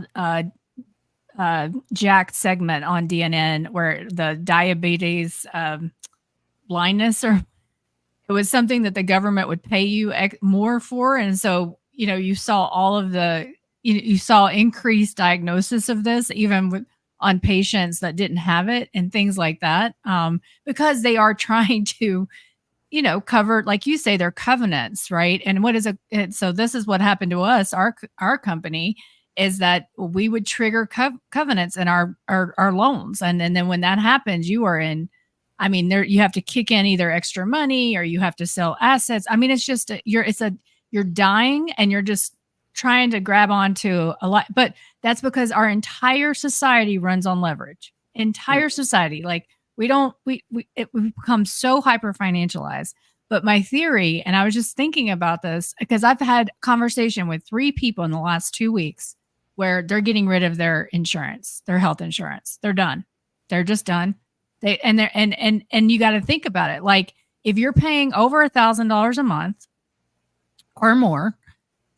Jack's segment on DNN where the diabetes blindness, or it was something that the government would pay you more for, and so you saw all of you saw increased diagnosis of this even on patients that didn't have it and things like that, because they are trying to cover, like you say, their covenants, right? And what is so this is what happened to us, our company. is that we would trigger covenants in our loans. And then when that happens, you are in, I mean, there you have to kick in either extra money or you have to sell assets. I mean, it's just you're dying and you're just trying to grab onto a lot. But that's because our entire society runs on leverage. Entire society, like we don't we become so hyper financialized. But my theory, and I was just thinking about this because I've had conversation with 3 people in the last 2 weeks where they're getting rid of their insurance, their health insurance. They're done. They're just done. And you got to think about it. Like if you're paying over $1,000 a month or more,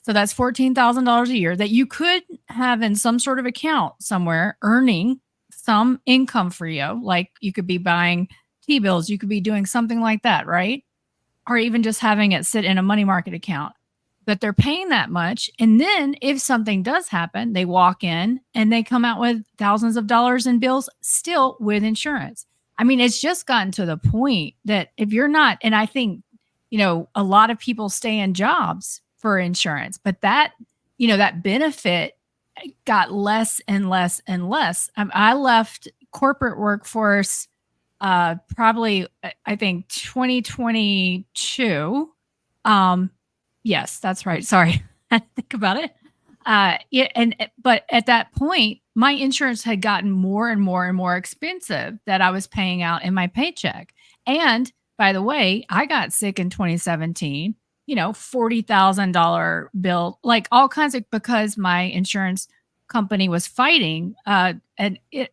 so that's $14,000 a year that you could have in some sort of account somewhere earning some income for you. Like you could be buying T-bills, you could be doing something like that, right? Or even just having it sit in a money market account. But they're paying that much. And then if something does happen, they walk in and they come out with thousands of dollars in bills still with insurance. I mean, it's just gotten to the point that if you're not, and I think, a lot of people stay in jobs for insurance, but that, that benefit got less and less and less. I left corporate workforce probably I think 2022. Yes, that's right. Sorry. I had to think about it. But at that point, my insurance had gotten more and more and more expensive that I was paying out in my paycheck. And by the way, I got sick in 2017, $40,000 bill, like all kinds of, because my insurance company was fighting.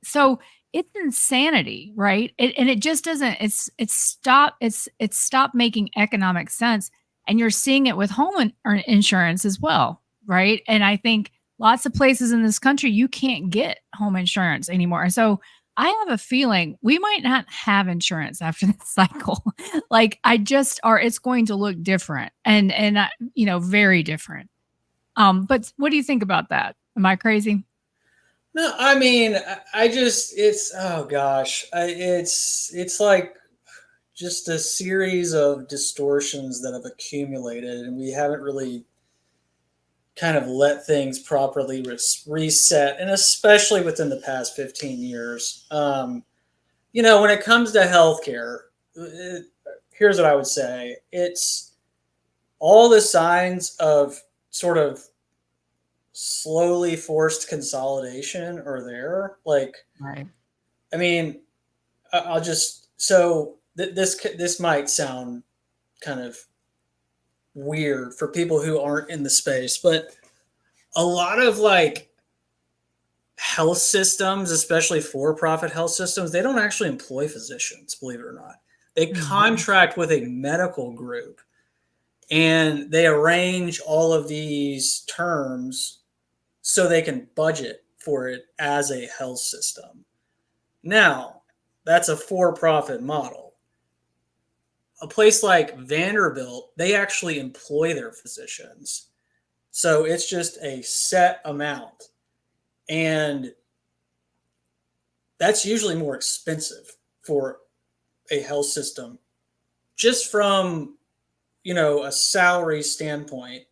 So it's insanity, right? And it just doesn't, it's stopped making economic sense. And you're seeing it with home insurance as well, right? And I think lots of places in this country, you can't get home insurance anymore. And so I have a feeling we might not have insurance after this cycle. Like it's going to look different and very different. But what do you think about that? Am I crazy? No, I mean, I just, it's, oh gosh, it's like just a series of distortions that have accumulated, and we haven't really kind of let things properly reset, and especially within the past 15 years. When it comes to healthcare, here's what I would say: it's all the signs of sort of slowly forced consolidation are there. Like, Right. I mean, I'll just so this might sound kind of weird for people who aren't in the space, but a lot of like health systems, especially for-profit health systems, they don't actually employ physicians, believe it or not. They Mhm. contract with a medical group and they arrange all of these terms so they can budget for it as a health system. Now, that's a for-profit model. A place like Vanderbilt, they actually employ their physicians. So it's just a set amount. And that's usually more expensive for a health system just from, a salary standpoint.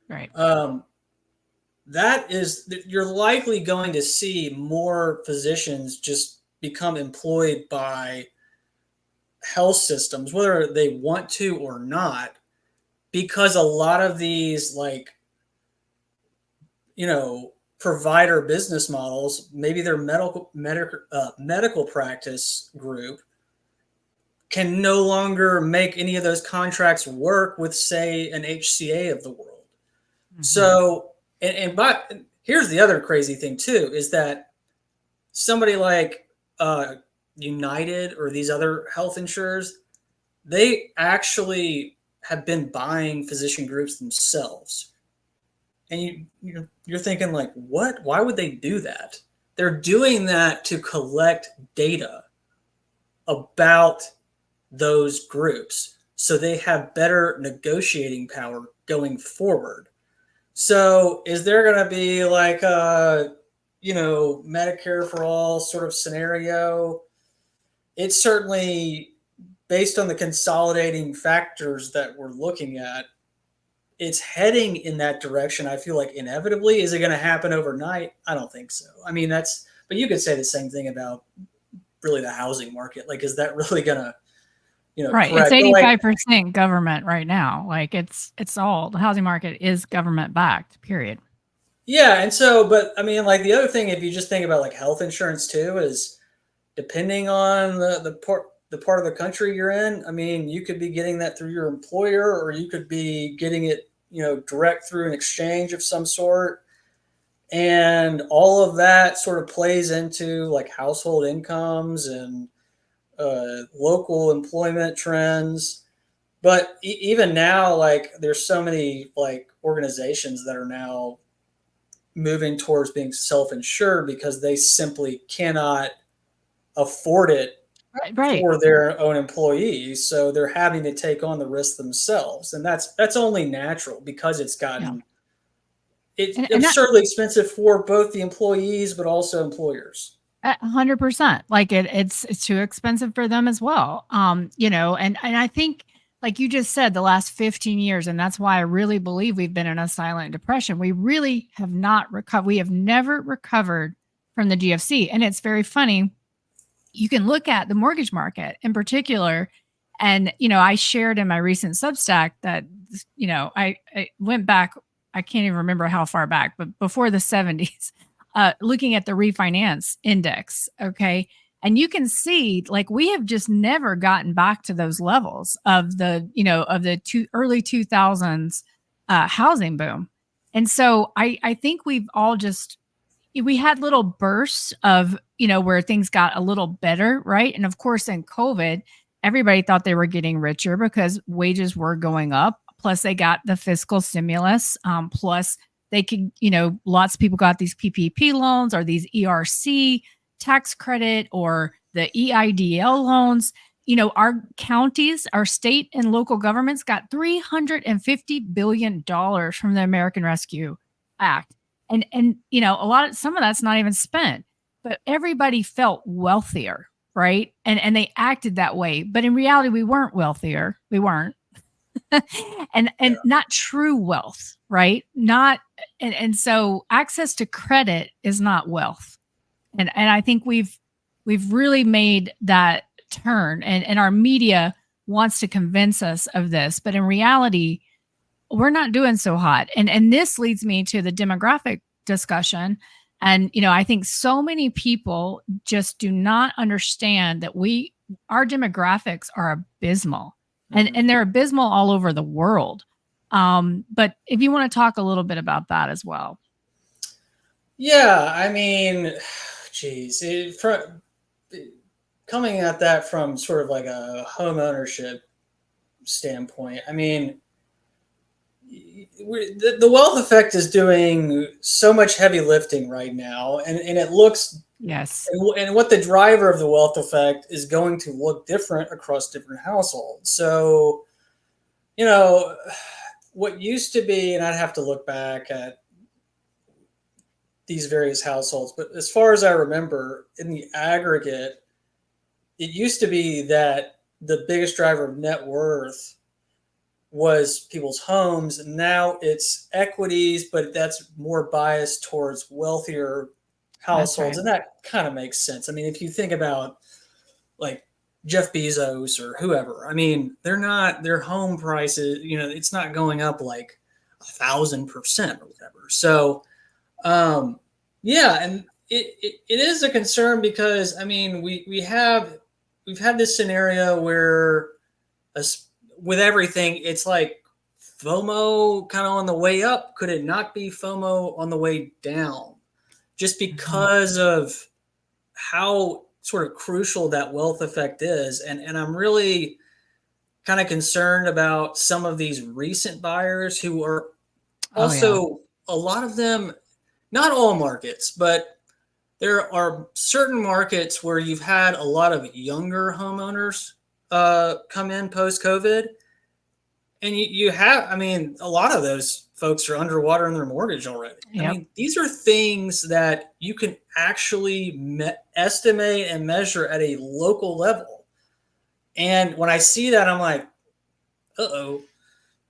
Right. That is, you're likely going to see more physicians just become employed by health systems, whether they want to or not, because a lot of these, like, provider business models, maybe their medical practice group can no longer make any of those contracts work with, say, an HCA of the world. Mhm. So, but here's the other crazy thing too, is that somebody like United or these other health insurers, they actually have been buying physician groups themselves. And you're thinking like, what? Why would they do that? They're doing that to collect data about those groups so they have better negotiating power going forward. So is there going to be like a, Medicare for all sort of scenario? It's certainly, based on the consolidating factors that we're looking at, it's heading in that direction. I feel like inevitably. Is it going to happen overnight? I don't think so. I mean, but you could say the same thing about really the housing market. Like, is that really going to, Right. It's correct? But like, 85% government right now. Like it's all the housing market is government backed, period. yeah. And so, but I mean, like the other thing, if you just think about like health insurance too, is depending on the part of the country you're in. I mean, you could be getting that through your employer, or you could be getting it, direct through an exchange of some sort. And all of that sort of plays into like household incomes and local employment trends. But even now, like there's so many like organizations that are now moving towards being self-insured because they simply cannot afford it Right. Right. for their own employees, so they're having to take on the risk themselves, and that's only natural because it's Yeah. gotten it's And that absurdly expensive for both the employees but also employers. 100%. Like it's too expensive for them as well. And I think like you just said the last 15 years, and that's why I really believe we've been in a silent depression. We really have not recovered. We have never recovered from the GFC. And it's very funny. You can look at the mortgage market in particular. And, I shared in my recent Substack that, I went back, I can't even remember how far back, but before the 70s, looking at the refinance index. Okay. And you can see like we have just never gotten back to those levels of the early 2000s housing boom. And so I think we've all just we had little bursts of where things got a little better, right? And of course in COVID everybody thought they were getting richer because wages were going up, plus they got the fiscal stimulus, plus they could lots of people got these PPP loans or these ERC tax credit or the EIDL loans. Our counties, our state and local governments got $350 billion from the American Rescue Act. And some of that's not even spent, but everybody felt wealthier, right? And they acted that way, but in reality we weren't wealthier. We weren't. and Yeah. not true wealth, right? Not and so access to credit is not wealth. And I think we've really made that turn, and our media wants to convince us of this, but in reality we're not doing so hot. And this leads me to the demographic discussion. And I think so many people just do not understand that our demographics are abysmal, Mhm. and they're abysmal all over the world. But if you want to talk a little bit about that as well. Yeah, I mean, geez, coming at that from sort of like a home ownership standpoint, I mean, the wealth effect is doing so much heavy lifting right now, and it looks Yes. and what the driver of the wealth effect is going to look different across different households. So, you know, what used to be, and I'd have to look back at these various households, but as far as I remember, in the aggregate, it used to be that the biggest driver of net worth was people's homes. Now it's equities, but that's more biased towards wealthier That's households. right. And that kind of makes sense. I mean, if you think about like Jeff Bezos or whoever, I mean, their home prices, it's not going up like 1,000% or whatever. So, yeah, and it is a concern because I mean we've had this scenario where with everything it's like FOMO kind of on the way up. Could it not be FOMO on the way down? Just Mhm. because of how sort of crucial that wealth effect is, and I'm really kind of concerned about some of these recent buyers who are Oh yeah. also a lot of them, not all markets, but there are certain markets where you've had a lot of younger homeowners come in post COVID, and you have, I mean, a lot of those folks are underwater in their mortgage already. I Yep. mean, these are things that you can actually estimate and measure at a local level. And when I see that, I'm like, uh oh,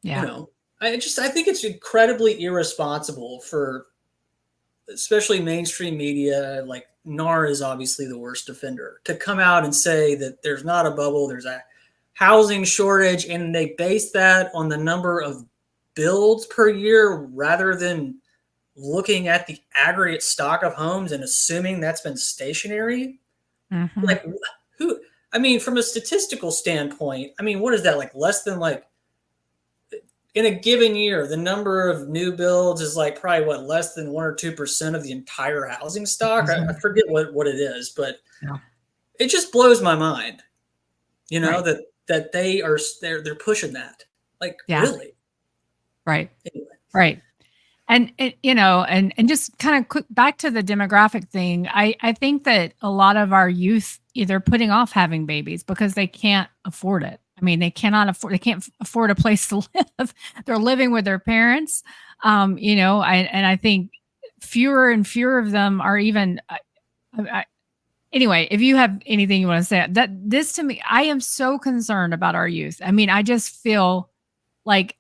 you Yeah. know. I think it's incredibly irresponsible for, especially mainstream media, like NAR is obviously the worst offender, to come out and say that there's not a bubble, there's a housing shortage, and they base that on the number of builds per year rather than looking at the aggregate stock of homes and assuming that's been stationary. Mm-hmm. Like, who, I mean, from a statistical standpoint, I mean, what is that, like less than like in a given year, the number of new builds is like probably what, less than 1 or 2% of the entire housing stock. I forget what it is, but Yeah. it just blows my mind, Right. that they're pushing that. Like, Yeah. really? Right. Anyway. Right. And it, and just kind of quick back to the demographic thing. I think that a lot of our youth either putting off having babies because they can't afford it. I mean, they can't afford a place to live. They're living with their parents. I think fewer and fewer of them are even. Anyway, if you have anything you want to say, that this to me, I am so concerned about our youth. I mean, I just feel like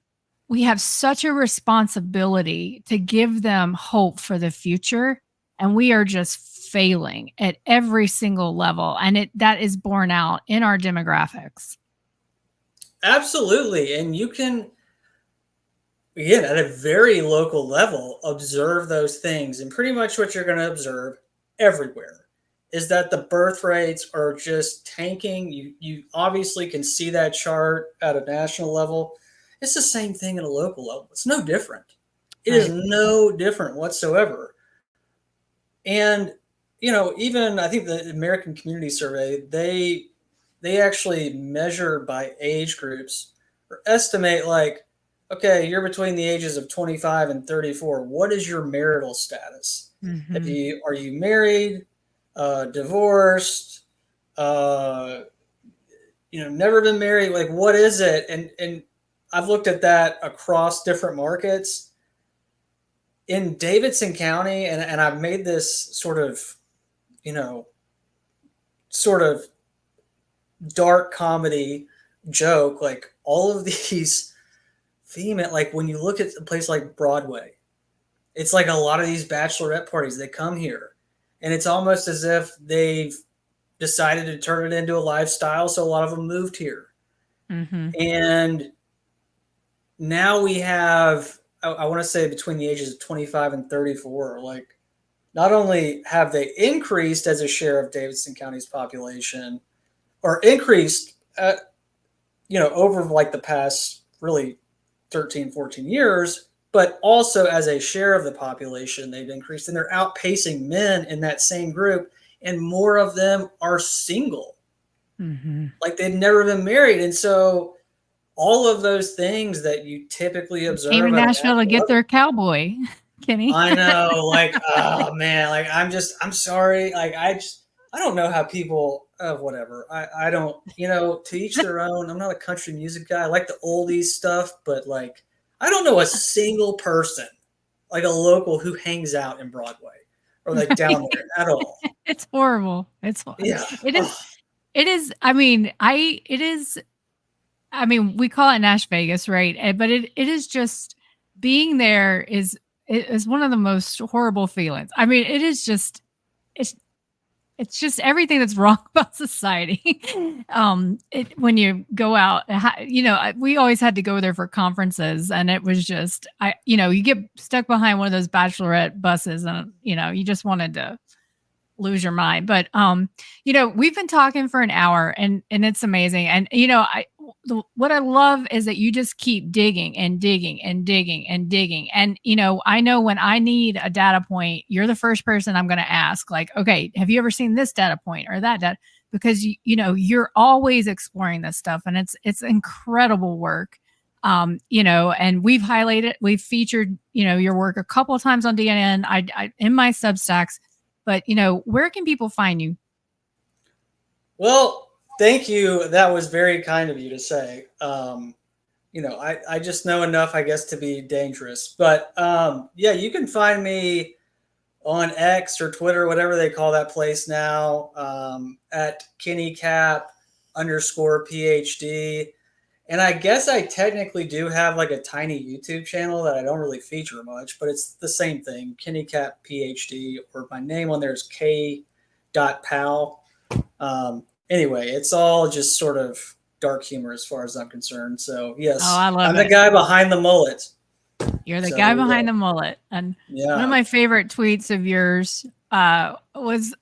we have such a responsibility to give them hope for the future, and we are just failing at every single level, and that is borne out in our demographics. Absolutely. And you can, again, at a very local level, observe those things. And pretty much what you're going to observe everywhere is that the birth rates are just tanking. You obviously can see that chart at a national level. It's the same thing at a local level. It's no different. It is Right. no different whatsoever. And even I think the American Community Survey, they actually measure by age groups or estimate, like, okay, you're between the ages of 25 and 34. What is your marital status? Mhm. Are you married, divorced, uh, never been married? Like, what is it? And I've looked at that across different markets in Davidson County, and I've made this you know, sort of dark comedy joke. Like, all of these female, like when you look at a place like Broadway, it's like a lot of these bachelorette parties, they come here, and it's almost as if they've decided to turn it into a lifestyle. So a lot of them moved here. Mhm. And now we have, I want to say, between the ages of 25 and 34, like, not only have they increased as a share of Davidson County's population, or increased, over like the past really 13, 14 years, but also as a share of the population, they've increased, and they're outpacing men in that same group. And more of them are single, Mhm. like they've never been married. And so all of those things that you typically Came to observe at a Nashville to national get level, their cowboy, Kenny. I know, like, oh man, like, I'm sorry. Like, I don't know how people, whatever. I don't, to each their own. I'm not a country music guy. I like the oldies stuff, but like, I don't know a single person, like a local, who hangs out in Broadway or like down there at all. It's horrible. Yeah. It is Oh, it is I mean, it is I mean, we call it Nash Vegas, right? But it is just being there is one of the most horrible feelings. I mean, it's it's just everything that's wrong about society. When you go out, we always had to go there for conferences, and it was just, you get stuck behind one of those bachelorette buses, and you just wanted to lose your mind. But we've been talking for an hour, and it's amazing. And what I love is that you just keep digging and digging and digging and digging. And I know when I need a data point, you're the first person I'm going to ask, like, okay, have you ever seen this data point or that data? Because you're always exploring this stuff, and it's incredible work. And we've featured your work a couple of times on DNN, I in my Substacks. But, where can people find you? well, thank you. That was very kind of you to say. I just know enough, I guess, to be dangerous. But yeah, you can find me on X or Twitter, whatever they call that place now, at KennyCap _PhD. And I guess I technically do have like a tiny YouTube channel that I don't really feature much, but it's the same thing, Kenny Cat PhD, or my name on there is K.Pal. Anyway, it's all just sort of dark humor as far as I'm concerned. So Oh, yes, I love I'm the it. guy behind the mullet. You're the So guy behind the mullet. And one of yeah. my favorite tweets of yours was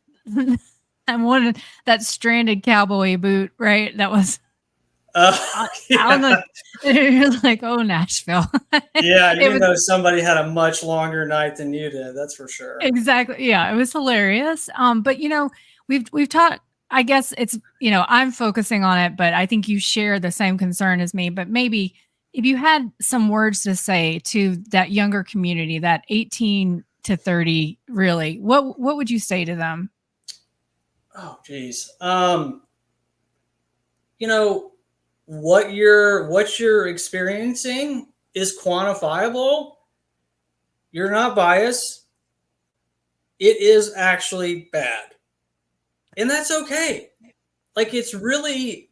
I'm one that stranded cowboy boot, right? That was on Yeah. the you're like, oh, Nashville. Yeah, It you was know somebody had a much longer night than you did, that's for sure. exactly, yeah, it was hilarious. But we've talked. I guess it's I'm focusing on it, but I think you share the same concern as me. But maybe if you had some words to say to that younger community, that 18 to 30, really, what would you say to them? Oh, geez. You know, what you're experiencing is quantifiable. You're not biased. It is actually bad. And that's okay. Like it's really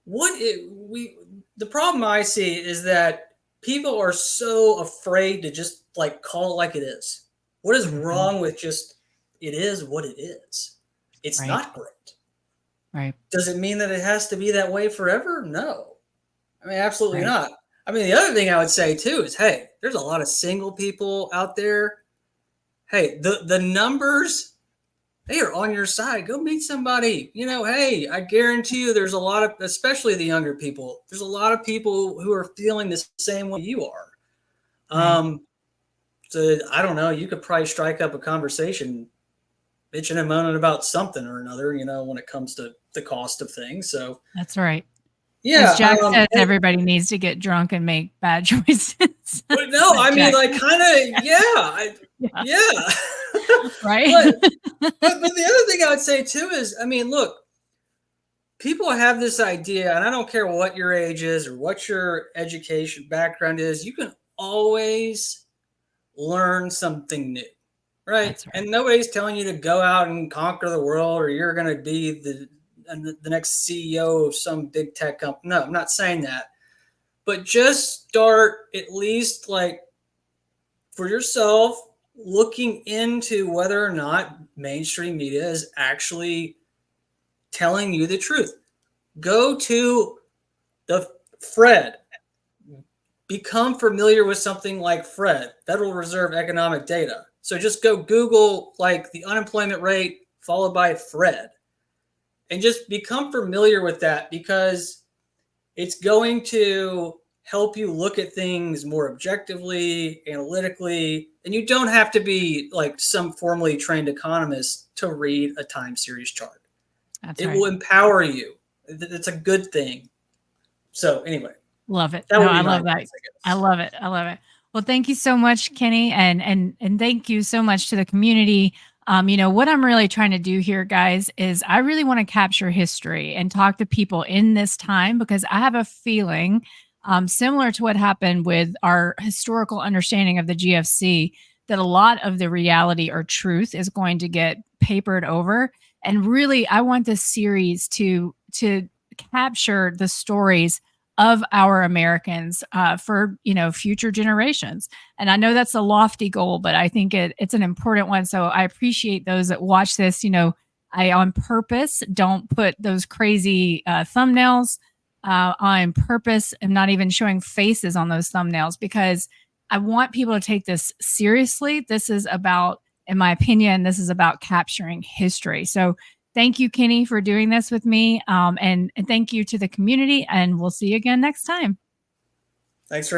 what it we the problem I see is that people are so afraid to just like call it like it is. What is Mhm. wrong with just it is what it is? It's Right, not great. right, Does it mean that it has to be that way forever? No. I mean, absolutely right. not. I mean, the other thing I would say too is, hey, there's a lot of single people out there. Hey, the numbers, they are on your side. Go meet somebody. Hey, I guarantee you there's a lot of, especially the younger people, there's a lot of people who are feeling the same way you are. Right. Um, so I don't know, you could probably strike up a conversation bitching and moaning about something or another, when it comes to the cost of things. So That's right. As yeah, Jack says, everybody needs to get drunk and make bad choices. but That's no, what I mean, Jack like, says. kind of, yeah, Yeah. yeah. Right. but but the other thing I would say too is, I mean, look, people have this idea, and I don't care what your age is or what your education background is, you can always learn something new, right? That's right. And nobody's telling you to go out and conquer the world or you're going to be the next CEO of some big tech company. No, I'm not saying that. But just start at least like for yourself looking into whether or not mainstream media is actually telling you the truth. Go to the Fred. Become familiar with something like Fred, Federal Reserve Economic Data. So just go Google like the unemployment rate followed by Fred and just become familiar with that because it's going to help you look at things more objectively, analytically, and you don't have to be like some formally trained economist to read a time series chart. That's It right. will empower you. It's a good thing. So anyway, Love it. that No, would be I my love that. advice, I I guess. love it. I love it. Well, thank you so much, Kenny, and thank you so much to the community. What I'm really trying to do here, guys, is I really want to capture history and talk to people in this time because I have a feeling, similar to what happened with our historical understanding of the GFC, that a lot of the reality or truth is going to get papered over. And really, I want this series to capture the stories of our Americans for future generations. And I know that's a lofty goal, but I think it's an important one. So I appreciate those that watch this. I on purpose don't put those crazy thumbnails. On purpose, am not even showing faces on those thumbnails because I want people to take this seriously. This is about, in my opinion, this is about capturing history. So thank you, Kenny, for doing this with me. And thank you to the community. And we'll see you again next time. Thanks for